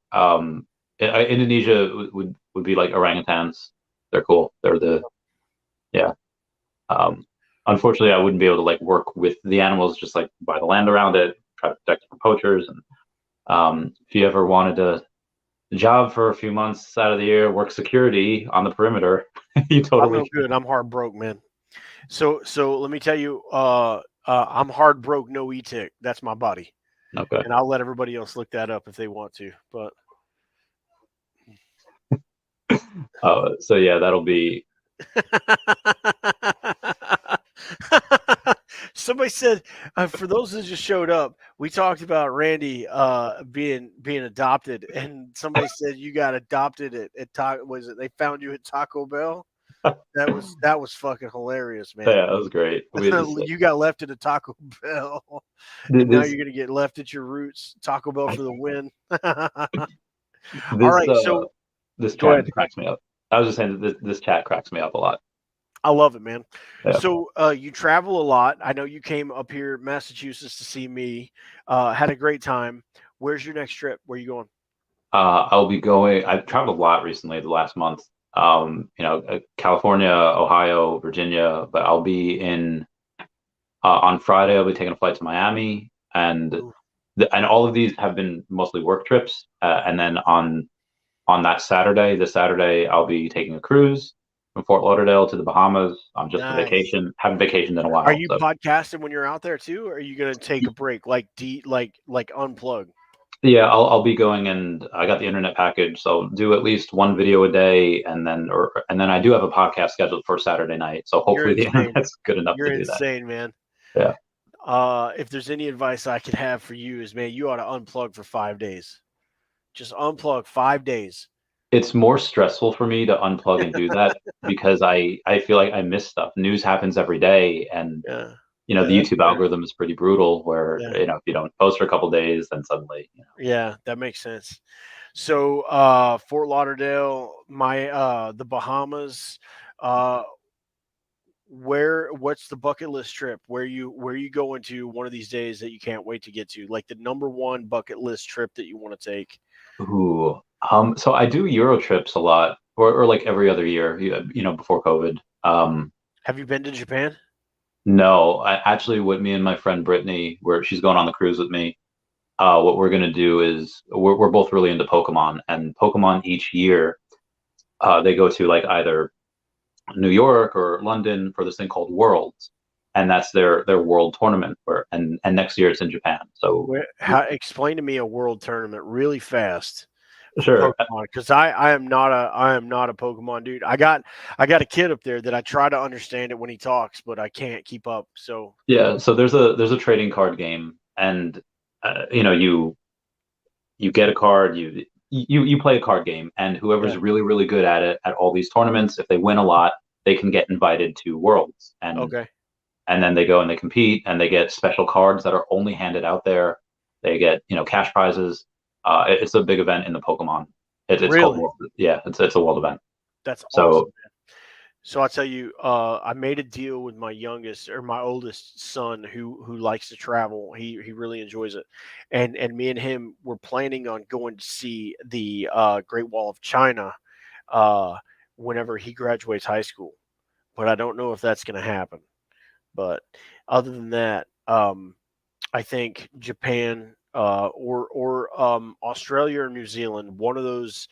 Indonesia would be like orangutans. They're cool. Yeah. Unfortunately, I wouldn't be able to like work with the animals, just like buy the land around it, try to protect it from poachers. And if you ever wanted to job for a few months out of the year, work security on the perimeter, you totally. I'm no good. I'm hard broke, man. So let me tell you, I'm hard broke, no e-tick. That's my body. Okay. And I'll let everybody else look that up if they want to. But so yeah, that'll be. Somebody said, for those that just showed up, we talked about Randy being adopted, and somebody said you got adopted at was it? They found you at Taco Bell. That was fucking hilarious, man. Yeah, that was great. You got left at a Taco Bell, and now you're gonna get left at your roots. Taco Bell for the win. All right, so this chat cracks me up. I was just saying that this chat cracks me up a lot. I love it, man. Yeah. So you travel a lot. I know you came up here, Massachusetts, to see me. Had a great time. Where's your next trip? Where are you going? I'll be going. I've traveled a lot recently, the last month. California, Ohio, Virginia, but I'll be in on Friday. I'll be taking a flight to Miami, and all of these have been mostly work trips. And then on this Saturday, I'll be taking a cruise from Fort Lauderdale to the Bahamas. I'm just a vacation. Haven't vacationed in a while. Are you podcasting when you're out there too, or are you going to take a break, like unplug? Yeah, I'll be going, and I got the internet package, so I'll do at least one video a day, and then I do have a podcast scheduled for Saturday night. So hopefully the internet's good enough to do that. You're insane, man. Yeah. If there's any advice I could have for you is, man, you ought to unplug for 5 days. Just unplug 5 days. It's more stressful for me to unplug and do that because I feel like I miss stuff. News happens every day, and the YouTube algorithm is pretty brutal. Where if you don't post for a couple of days, then suddenly. Yeah, that makes sense. So Fort Lauderdale, the Bahamas. What's the bucket list trip? Where you going to one of these days that you can't wait to get to? Like the number one bucket list trip that you want to take? Ooh. So I do Euro trips a lot, or like every other year, before COVID. Have you been to Japan? No, actually, with me and my friend Brittany, where she's going on the cruise with me, what we're gonna do is we're both really into Pokemon, and Pokemon each year, they go to like either New York or London for this thing called Worlds, and that's their world tournament. And next year it's in Japan. So explain to me a world tournament really fast. Sure. Because I am not a Pokemon dude. I got a kid up there that I try to understand it when he talks, but I can't keep up. So yeah, so there's a trading card game, and you get a card, you play a card game, and whoever's really, really good at it at all these tournaments, if they win a lot, they can get invited to Worlds. And then they go and they compete, and they get special cards that are only handed out there. They get cash prizes. It's a big event in the Pokemon. It's called World. Yeah, it's a world event. That's awesome. So I'll tell you, I made a deal with my oldest son who likes to travel. He really enjoys it, and me and him were planning on going to see the Great Wall of China whenever he graduates high school, but I don't know if that's going to happen. But other than that, I think Japan or Australia or New Zealand, one of those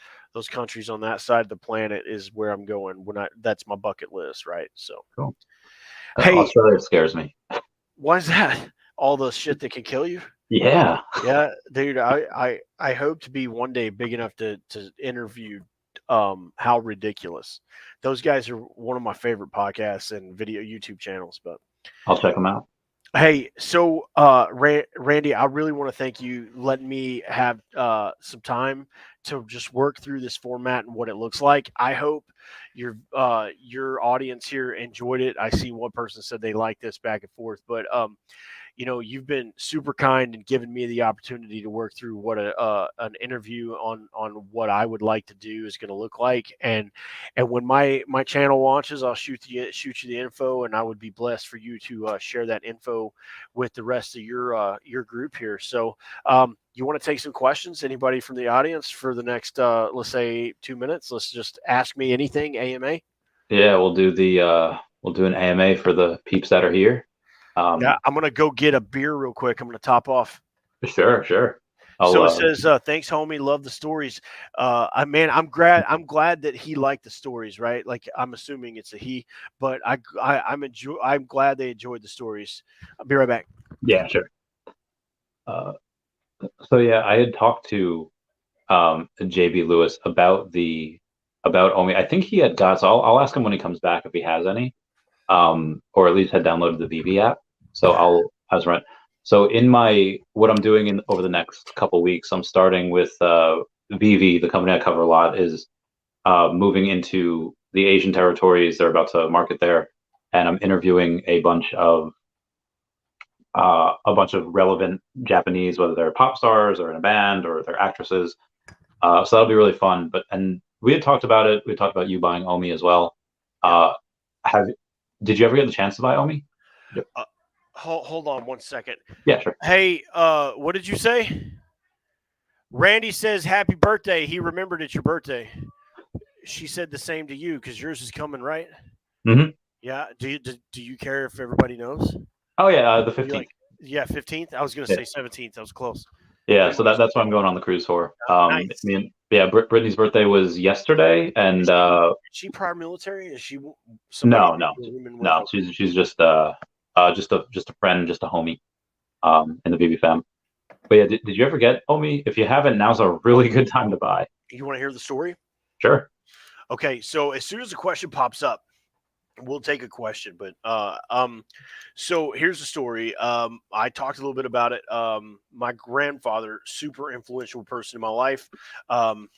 countries on that side of the planet is where I'm going that's my bucket list, right? So cool. Hey, Australia scares me. Why is that? All the shit that can kill you? Yeah. Yeah, dude, I hope to be one day big enough to interview How Ridiculous. Those guys are one of my favorite podcasts and video YouTube channels, but I'll check them out. Hey, so Randy, I really want to thank you letting me have some time to just work through this format and what it looks like. I hope your audience here enjoyed it. I see one person said they like this back and forth, but you've been super kind and given me the opportunity to work through what an interview on what I would like to do is going to look like. And when my channel launches, I'll shoot you the info, and I would be blessed for you to share that info with the rest of your group here. So you want to take some questions? Anybody from the audience for the next let's say 2 minutes? Let's just ask me anything. AMA. Yeah, we'll do an AMA for the peeps that are here. Yeah, I'm gonna go get a beer real quick. I'm gonna top off. Sure, sure. I'll So it says, "Thanks, homie. Love the stories." I'm glad that he liked the stories, right? Like I'm assuming it's a he, but I'm glad they enjoyed the stories. I'll be right back. yeah, sure. Uh, so yeah, I had talked to JB Lewis about Omi. I think he had got. So I'll ask him when he comes back if he has any, or at least had downloaded the VV app. So I was right. So in my what I'm doing in over the next couple weeks, I'm starting with VV, the company I cover a lot, is moving into the Asian territories. They're about to market there, and I'm interviewing a bunch of relevant Japanese, whether they're pop stars or in a band or they're actresses. So that'll be really fun. And we had talked about it. We talked about you buying Omi as well. Yeah. Have did you ever get the chance to buy Omi? Hold on one second. Yeah, sure. Hey, what did you say? Randy says, "Happy birthday." He remembered it's your birthday. She said the same to you because yours is coming, right? Mm-hmm. Yeah. Do you care if everybody knows? Oh yeah, the You 15th. like, yeah, 15th. I was gonna Yeah, say 17th. I was close. yeah. Pretty So close. that's what I'm going on the cruise for. Nice. Yeah, Brittany's birthday was yesterday, and Is she prior military? Is she somebody no, no, you're rooming with? no. She's just a friend, just a homie, in the BB fam. But yeah, did you ever get Omi? If you haven't, now's a really good time to buy. You want to hear the story? Sure. Okay, so as soon as a question pops up, we'll take a question. But so here's the story. I talked a little bit about it. My grandfather, super influential person in my life. Um,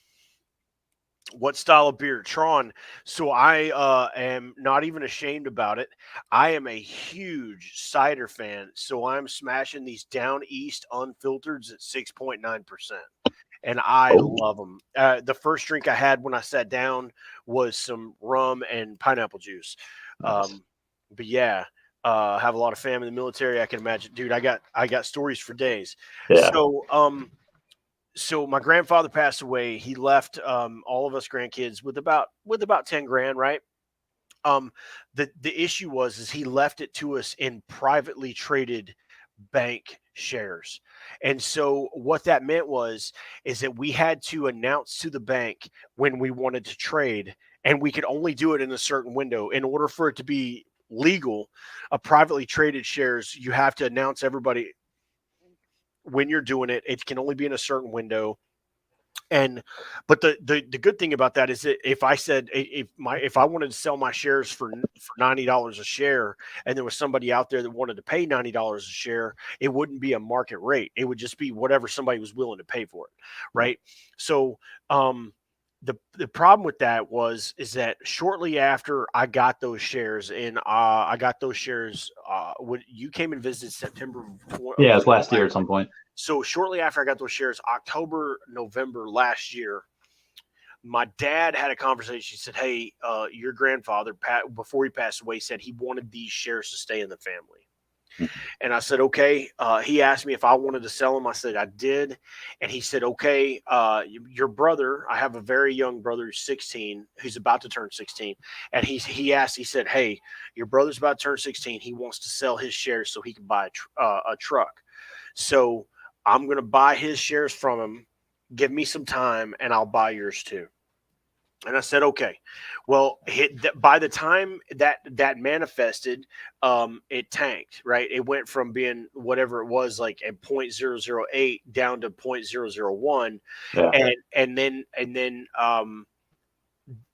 what style of beer? Tron. So I am not even ashamed about it. I am a huge cider fan. So I'm smashing these down east unfiltered at 6.9%. And I Oh, love them. The first drink I had when I sat down was some rum and pineapple juice. nice. But yeah, have a lot of family in the military. I can imagine, dude. I got stories for days. Yeah. So my grandfather passed away. He left all of us grandkids with about 10 grand, right? Um, the issue was is he left it to us in privately traded bank shares. And so what that meant was is that we had to announce to the bank when we wanted to trade, and we could only do it in a certain window. In order for it to be legal, a privately traded shares, you have to announce everybody when you're doing it. It can only be in a certain window. And but the good thing about that is that if I said if I wanted to sell my shares for $90 a share, and there was somebody out there that wanted to pay $90 a share, it wouldn't be a market rate. It would just be whatever somebody was willing to pay for it, right? So the problem with that is that shortly after I got those shares, and I got those shares when you came and visited September Yeah, it's last year at some point. so shortly after I got those shares, October, November last year, my dad had a conversation. He said, "Hey, your grandfather, before he passed away, said he wanted these shares to stay in the family." And I said, "Okay." He asked me if I wanted to sell them. I said I did, and he said, "Okay, your brother. I have a very young brother who's 16, who's about to turn 16, and he said, "Hey, your brother's about to turn 16. He wants to sell his shares so he can buy a truck." So I'm going to buy his shares from him. Give me some time and I'll buy yours too. And I said, okay. Well, by the time that manifested, it tanked, right? It went from being whatever it was, like at 0.008 down to 0.001. Yeah. And then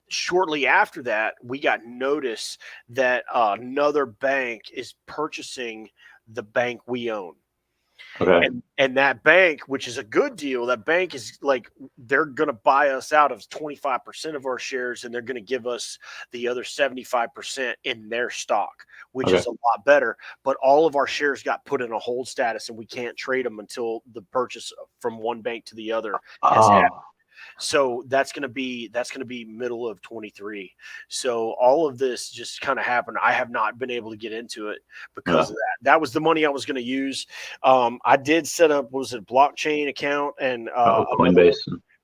shortly after that, we got notice that another bank is purchasing the bank we own. Okay. And that bank, which is a good deal, that bank is like they're going to buy us out of 25% of our shares, and they're going to give us the other 75% in their stock, which is Okay. a lot better. But all of our shares got put in a hold status, and we can't trade them until the purchase from one bank to the other has happened. Oh, So that's going to be middle of 23. So all of this just kind of happened. I have not been able to get into it because yeah. of that. That was the money I was going to use. I did set up, was it blockchain account and Oh, another one, Coinbase.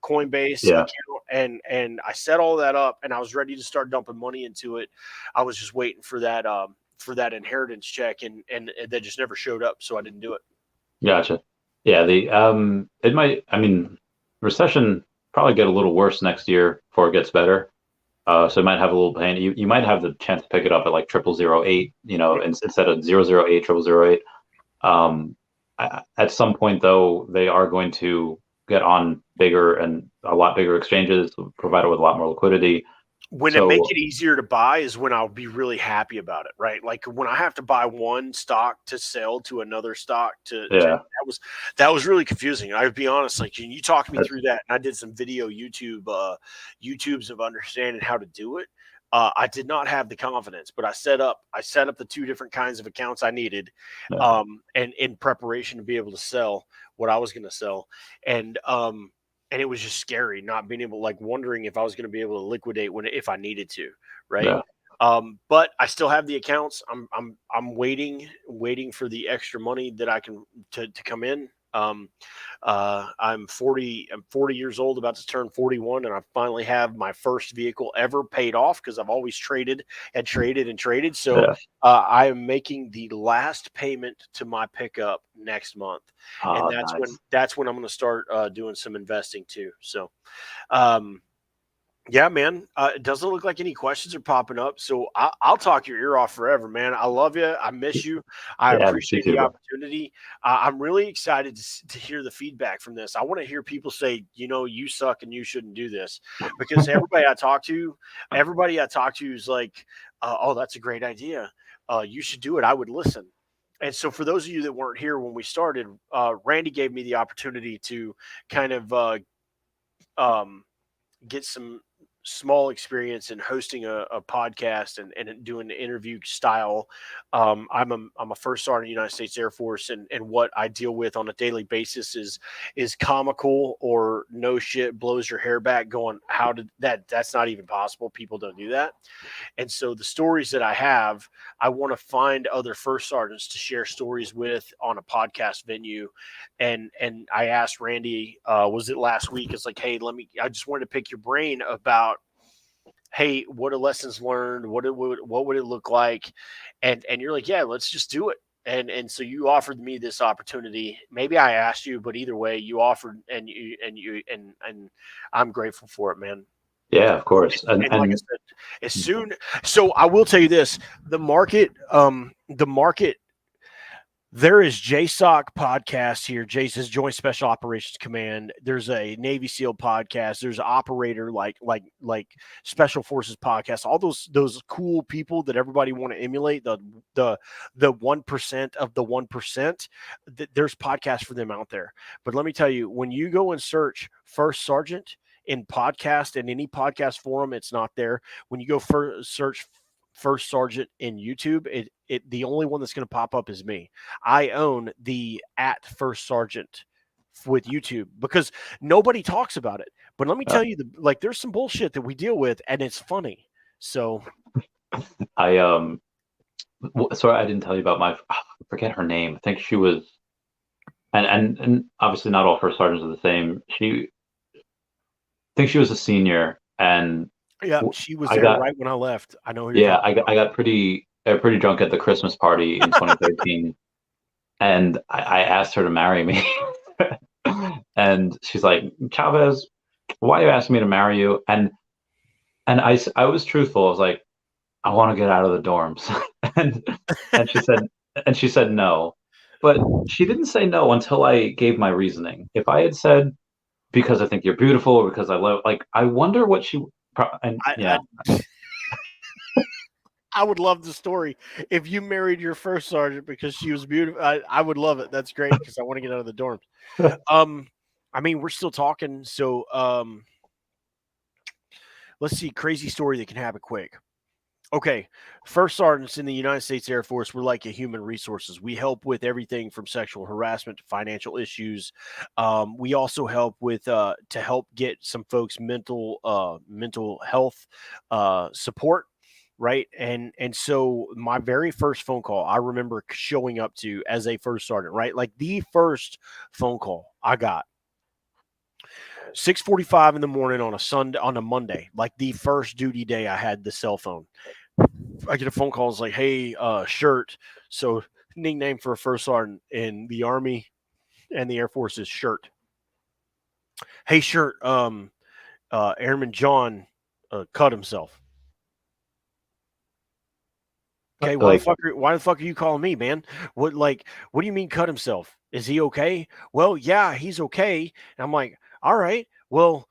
Coinbase Yeah. account, and I set all that up, and I was ready to start dumping money into it. I was just waiting for that inheritance check, and that just never showed up, so I didn't do it. Gotcha. Yeah. It might. I mean, recession probably get a little worse next year before it gets better. So it might have a little pain. You might have the chance to pick it up at like 0008, instead of 008, 0008. At some point, though, they are going to get on bigger and a lot bigger exchanges, provided with a lot more liquidity. When it make So it easier to buy is when I'll be really happy about it, right? Like when I have to buy one stock to sell to another stock yeah, that was really confusing. I'd be honest, like you talked me that's, through that, and I did some video YouTubes of understanding how to do it. I did not have the confidence, but I set up the two different kinds of accounts I needed, yeah, and in preparation to be able to sell what I was going to sell, and it was just scary not being able, like wondering if I was going to be able to liquidate if I needed to, right? yeah. But I still have the accounts. I'm waiting for the extra money that I can to come in. I'm 40 years old, about to turn 41, and I finally have my first vehicle ever paid off because I've always traded and traded and traded. So Yeah. I am making the last payment to my pickup next month, and Oh, nice. that's when I'm going to start doing some investing too. So um, yeah, man. It doesn't look like any questions are popping up. So I'll talk your ear off forever, man. I love you. I miss you. I Yeah, me appreciate too, the bro. opportunity. I'm really excited to hear the feedback from this. I want to hear people say, you suck and you shouldn't do this, because everybody I talk to is like, oh, that's a great idea. You should do it. I would listen. And so, for those of you that weren't here when we started, Randy gave me the opportunity to kind of um, get some small experience in hosting a podcast and doing the interview style. I'm a first sergeant in the United States Air Force, and what I deal with on a daily basis is comical or no shit, blows your hair back, going, how did that's not even possible. People don't do that. And so the stories that I have, I want to find other first sergeants to share stories with on a podcast venue. And I asked Randy, was it last week? It's like, hey, I just wanted to pick your brain about, hey, what are lessons learned? What would it look like? And you're like, yeah, let's just do it. And so you offered me this opportunity. Maybe I asked you, but either way, you offered, and I'm grateful for it, man. Yeah, of course. And like I said, as soon, so I will tell you this: the market. There is JSOC podcast here. JSOC Joint Special Operations Command. There's a Navy SEAL podcast. There's an operator like Special Forces podcast. All those cool people that everybody want to emulate. The 1% of the 1%. There's podcasts for them out there. But let me tell you, when you go and search First Sergeant in podcast and any podcast forum, it's not there. When you go search First Sergeant in YouTube, the only one that's going to pop up is me. I own the @First Sergeant with YouTube because nobody talks about it. But let me tell you, there's some bullshit that we deal with, and it's funny. So Sorry, I didn't tell you about I forget her name. I think she was, and obviously not all first sergeants are the same. I think she was a senior, and yeah, she was I there got, right when I left. I know who you're yeah, talking I got pretty drunk at the Christmas party in 2013, and I asked her to marry me, and she's like, Chavez, why are you asking me to marry you? And I was truthful. I was like, I want to get out of the dorms, and and she said she said no, but she didn't say no until I gave my reasoning. If I had said because I think you're beautiful or because I love, like, I wonder what she and about. yeah, I would love the story. If you married your first sergeant because she was beautiful, I would love it. That's great because I want to get out of the dorms. I mean, we're still talking. So, let's see. Crazy story that can happen quick. Okay, first sergeants in the United States Air Force, we're like a human resources. We help with everything from sexual harassment to financial issues. We also help with to help get some folks mental health support, right? And so my very first phone call I remember showing up to as a first sergeant, right? Like the first phone call I got 6:45 in the morning on a Sunday on a Monday, like the first duty day I had the cell phone. I get a phone call. It's like, hey, Shirt. So nickname for a first sergeant in the Army and the Air Force is Shirt. Hey, Shirt. Airman John cut himself. Okay, Like, why the fuck are you calling me, man? What what do you mean cut himself? Is he okay? Well, yeah, he's okay. And I'm like, all right, well,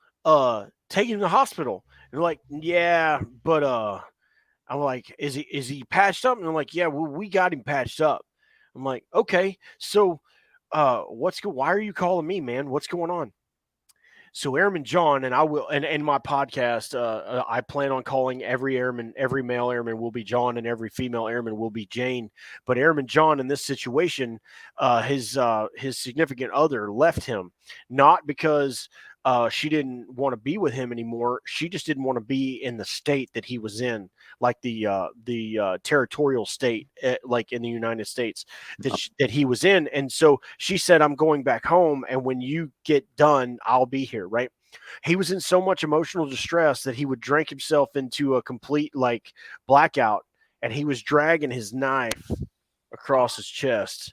take him to the hospital. And they're like, yeah, but I'm like, is he patched up? And I'm like, yeah, well, we got him patched up. I'm like, okay, so why are you calling me, man? What's going on? So Airman John and I will and my podcast, I plan on calling every airman, every male airman will be John, and every female airman will be Jane. But Airman John in this situation, his significant other left him, not because she didn't want to be with him anymore. She just didn't want to be in the state that he was in, like the territorial state, like in the United States that he was in. And so she said, "I'm going back home, and when you get done, I'll be here." Right? He was in so much emotional distress that he would drink himself into a complete like blackout, and he was dragging his knife across his chest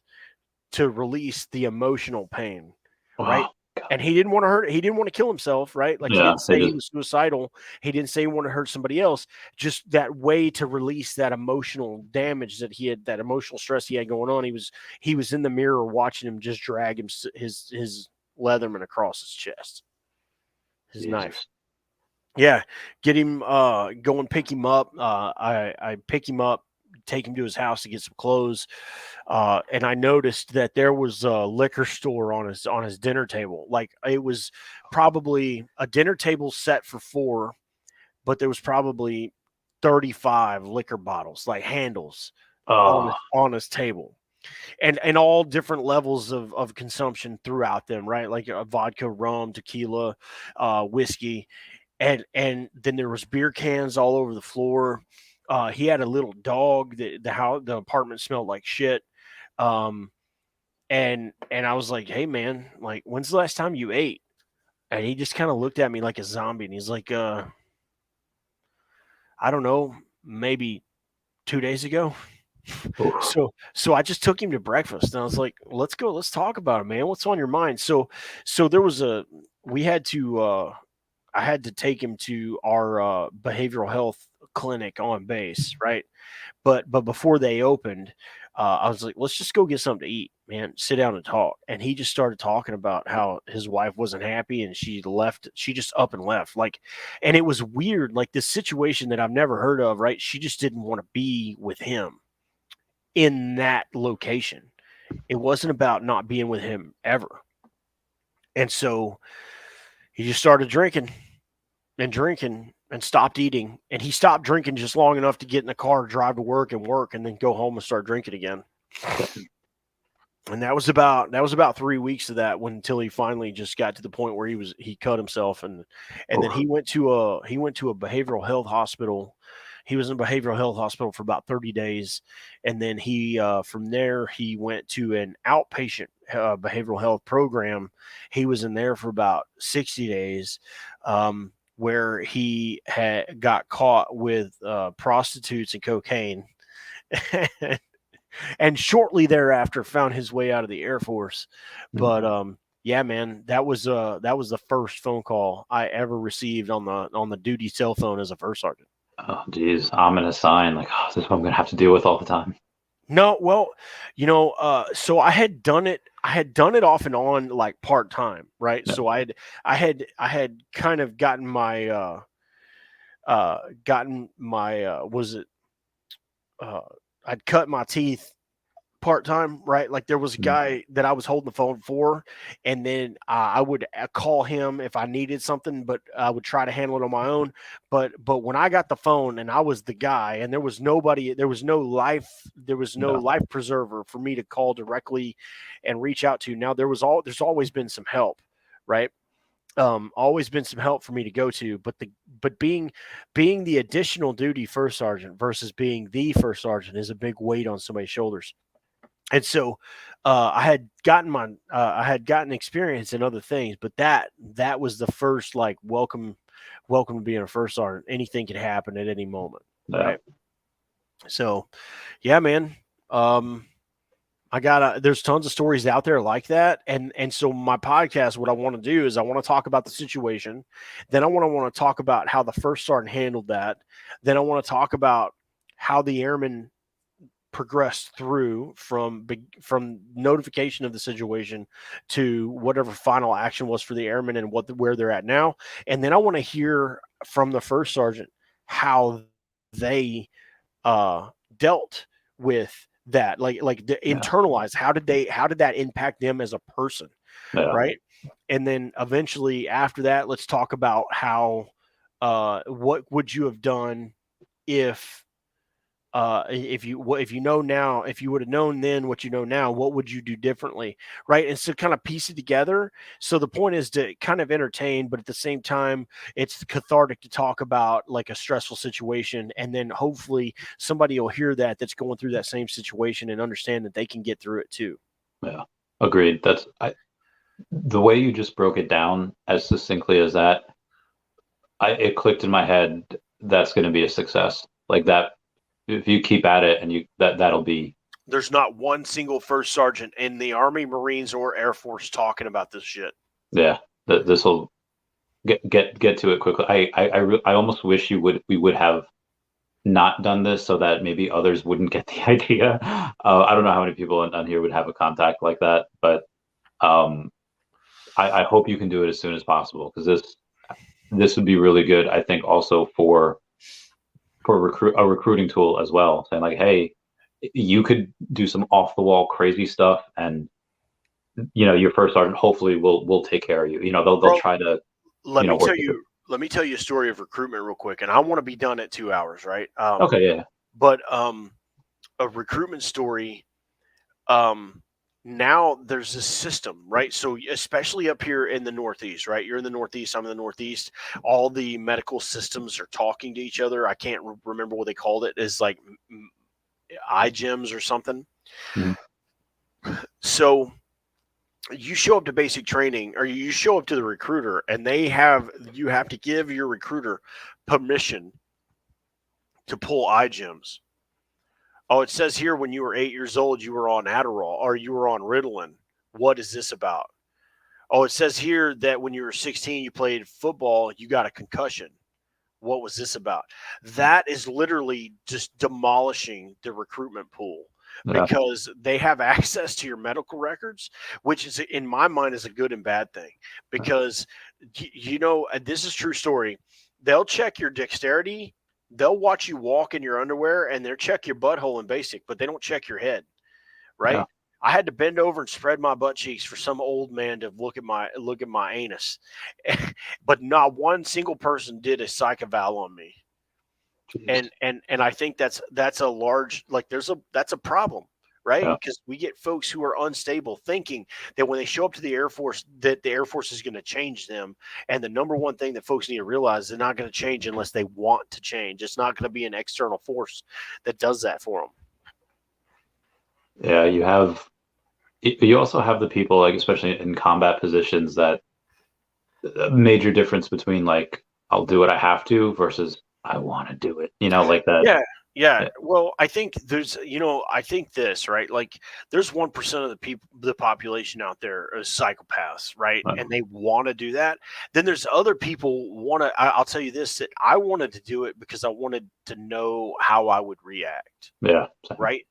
to release the emotional pain, right? oh, God. And he didn't want to hurt. He didn't want to kill himself, right? Like he Yeah, didn't say he was suicidal. He didn't say he wanted to hurt somebody else. Just that way to release that emotional damage that he had, that emotional stress he had going on. He was in the mirror watching him just drag his Leatherman across his chest, his knife. Jesus. Yeah, get him. Go and pick him up. I pick him up, take him to his house to get some clothes. And I noticed that there was a liquor store on his dinner table. Like it was probably a dinner table set for four, but there was probably 35 liquor bottles, like handles, Oh, on his table. And all different levels of consumption throughout them, right? Like vodka, rum, tequila, whiskey, and then there was beer cans all over the floor. He had a little dog. The apartment smelled like shit. Um, and I was like, "Hey, man, like, when's the last time you ate?" And he just kind of looked at me like a zombie, and he's like, I don't know, maybe 2 days ago." oof. So I just took him to breakfast, and I was like, "Let's go. Let's talk about it, man. What's on your mind?" So there was we had to I had to take him to our behavioral health clinic on base, right? But before they opened, I was like, let's just go get something to eat, man. Sit down and talk. And he just started talking about how his wife wasn't happy and she left. She just up and left. Like, and it was weird, like this situation that I've never heard of, right? She just didn't want to be with him in that location. It wasn't about not being with him ever. And so he just started drinking and stopped eating. And he stopped drinking just long enough to get in the car, drive to work, and then go home and start drinking again. And that was about 3 weeks of that until he finally just got to the point where he cut himself, and then he went to a behavioral health hospital. He was in a behavioral health hospital for about 30 days, and then he from there he went to an outpatient behavioral health program. He was in there for about 60 days. Where he had got caught with prostitutes and cocaine, and shortly thereafter found his way out of the Air Force. But yeah, man, that was the first phone call I ever received on the duty cell phone as a first sergeant. Oh, geez. Ominous sign. Like, oh, this is what I'm going to have to deal with all the time. No, well, so I had done it. I had done it off and on, like part time, right? Yeah. So I had kind of gotten my was it I'd cut my teeth part-time, right? Like there was a guy that I was holding the phone for, and then I would call him if I needed something, but I would try to handle it on my own. But when I got the phone and I was the guy, and there was nobody, there was no life preserver for me to call directly and reach out to. Now there's always been some help, right? Always been some help for me to go to, but being the additional duty first sergeant versus being the first sergeant is a big weight on somebody's shoulders. And so I had gotten experience in other things, but that was the first like welcome to being a first sergeant. Anything can happen at any moment, right? So yeah, man. There's tons of stories out there like that. And so my podcast, what I want to do is I want to talk about the situation. Then I want to talk about how the first sergeant handled that. Then I want to talk about how the airmen progressed through from notification of the situation to whatever final action was for the airmen and where they're at now. And then I want to hear from the first sergeant how they dealt with that, internalize how did that impact them as a person, right? And then eventually after that, let's talk about how what would you have done if you know now, if you would have known then what you know now, what would you do differently, right? And so kind of piece it together. So the point is to kind of entertain, but at the same time, it's cathartic to talk about like a stressful situation, and then hopefully somebody will hear that's going through that same situation and understand that they can get through it too. Yeah, agreed. The way you just broke it down as succinctly as that. It clicked in my head. That's going to be a success. Like that. If you keep at it, and that'll be. There's not one single first sergeant in the Army, Marines, or Air Force talking about this shit. Yeah, this will get to it quickly. I almost wish we would have not done this so that maybe others wouldn't get the idea. I don't know how many people on here would have a contact like that, but I hope you can do it as soon as possible, because this would be really good. I think also for a recruiting tool as well, saying like, hey, you could do some off the wall crazy stuff, and your first sergeant hopefully will take care of you. They'll try to. Let me tell you a story of recruitment real quick, and I want to be done at 2 hours, right? Okay, yeah. But a recruitment story. Now there's this system, right? So especially up here in the Northeast, right? You're in the Northeast, I'm in the Northeast. All the medical systems are talking to each other. I can't remember what they called it. It's like iGyms or something. Mm-hmm. So you show up to basic training, or you show up to the recruiter, and you have to give your recruiter permission to pull iGyms. Oh, it says here when you were 8 years old, you were on Adderall or you were on Ritalin. What is this about? Oh, it says here that when you were 16, you played football, you got a concussion. What was this about? That is literally just demolishing the recruitment pool, because they have access to your medical records, which is, in my mind, is a good and bad thing, because, this is true story. They'll check your dexterity. They'll watch you walk in your underwear, and they'll check your butthole in basic, but they don't check your head, right? Yeah. I had to bend over and spread my butt cheeks for some old man to look at my anus, but not one single person did a psych eval on me. Jeez. And I think that's a large, that's a problem, right? Because we get folks who are unstable, thinking that when they show up to the Air Force, that the Air Force is going to change them. And the number one thing that folks need to realize, they're not going to change unless they want to change. It's not going to be an external force that does that for them. Yeah, you also have the people, like, especially in combat positions, that a major difference between like, I'll do what I have to versus I want to do it, like that. Yeah. Well, I think there's, I think this, right? Like there's 1% of the population out there is psychopaths, right? And they want to do that. Then there's other people I'll tell you this, that I wanted to do it because I wanted to know how I would react. Yeah. Right.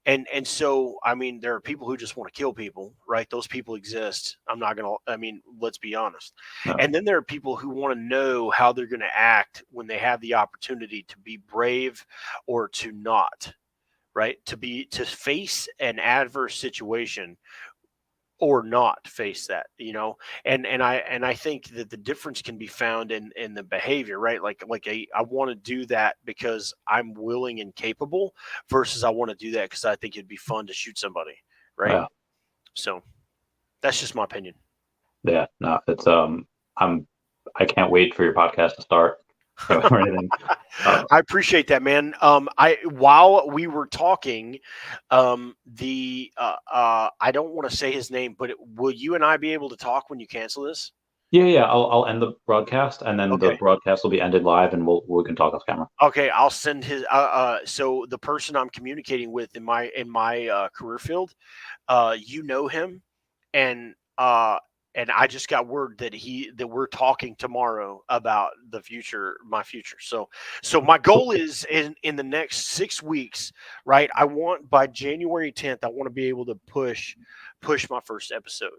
And so, I mean, there are people who just want to kill people, right? Those people exist. Let's be honest. No. And then there are people who want to know how they're going to act when they have the opportunity to be brave or to not. right? To face an adverse situation or not face that, and I think that the difference can be found in the behavior, right? I want to do that because I'm willing and capable versus I want to do that because I think it'd be fun to shoot somebody, right? Yeah. So that's just my opinion. Yeah. No, it's I can't wait for your podcast to start or anything. I appreciate that, man. I while we were talking, I don't want to say his name, but will you and I be able to talk when you cancel this? Yeah. I'll end the broadcast, and then the Okay. broadcast will be ended live, and we can talk off camera. Okay, I'll send his. So the person I'm communicating with in my career field, you know him, and and I just got word that we're talking tomorrow about my future. So my goal is in the next 6 weeks, right? I want by January 10th, I want to be able to push my first episode.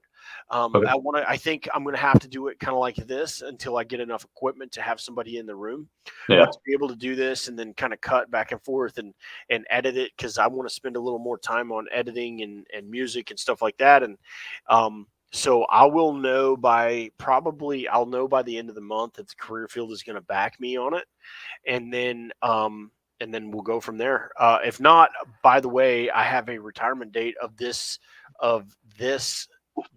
Okay. I think I'm going to have to do it kind of like this until I get enough equipment to have somebody in the room, Yeah. but to be able to do this and then kind of cut back and forth and edit it, because I want to spend a little more time on editing and music and stuff like that. And so I'll know by the end of the month if the career field is going to back me on it, and then we'll go from there. If not, by the way, I have a retirement date of this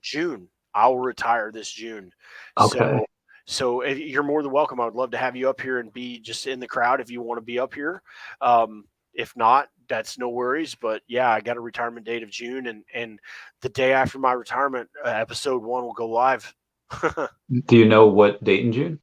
June. I'll retire this June. Okay. So you're more than welcome. I would love to have you up here and be just in the crowd if you want to be up here. If not, that's no worries. But yeah, I got a retirement date of June, and the day after my retirement, episode 1 will go live. Do you know what date in June?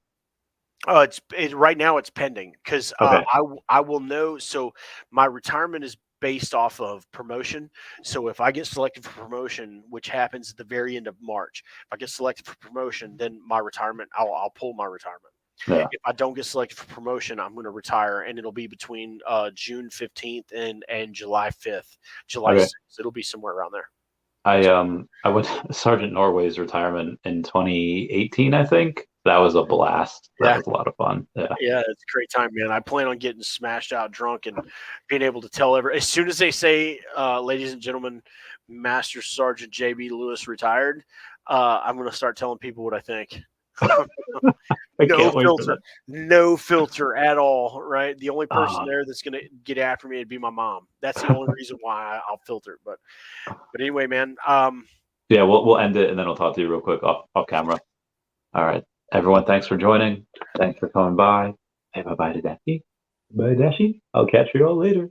Right now it's pending because Okay. I will know. So my retirement is based off of promotion. So if I get selected for promotion, which happens at the very end of March, if I get selected for promotion, then my retirement, I'll pull my retirement. Yeah. If I don't get selected for promotion, I'm going to retire, and it'll be between June 15th and July 5th, July Okay. 6th. It'll be somewhere around there. I went to Sergeant Norway's retirement in 2018, I think. That was a blast. That was a lot of fun. Yeah. Yeah, it's a great time, man. I plan on getting smashed out drunk and being able to tell as soon as they say, ladies and gentlemen, Master Sergeant JB Lewis retired, I'm going to start telling people what I think. I can't wait for that. No filter at all, right? The only person there that's going to get after me would be my mom. That's the only reason why I'll filter. But anyway, man. Yeah, we'll end it, and then I'll talk to you real quick off camera. All right. Everyone, thanks for joining. Thanks for coming by. Say bye-bye to Dashi. Bye, Dashi. I'll catch you all later.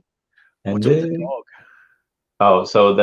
And What's up with the dog? Oh, so that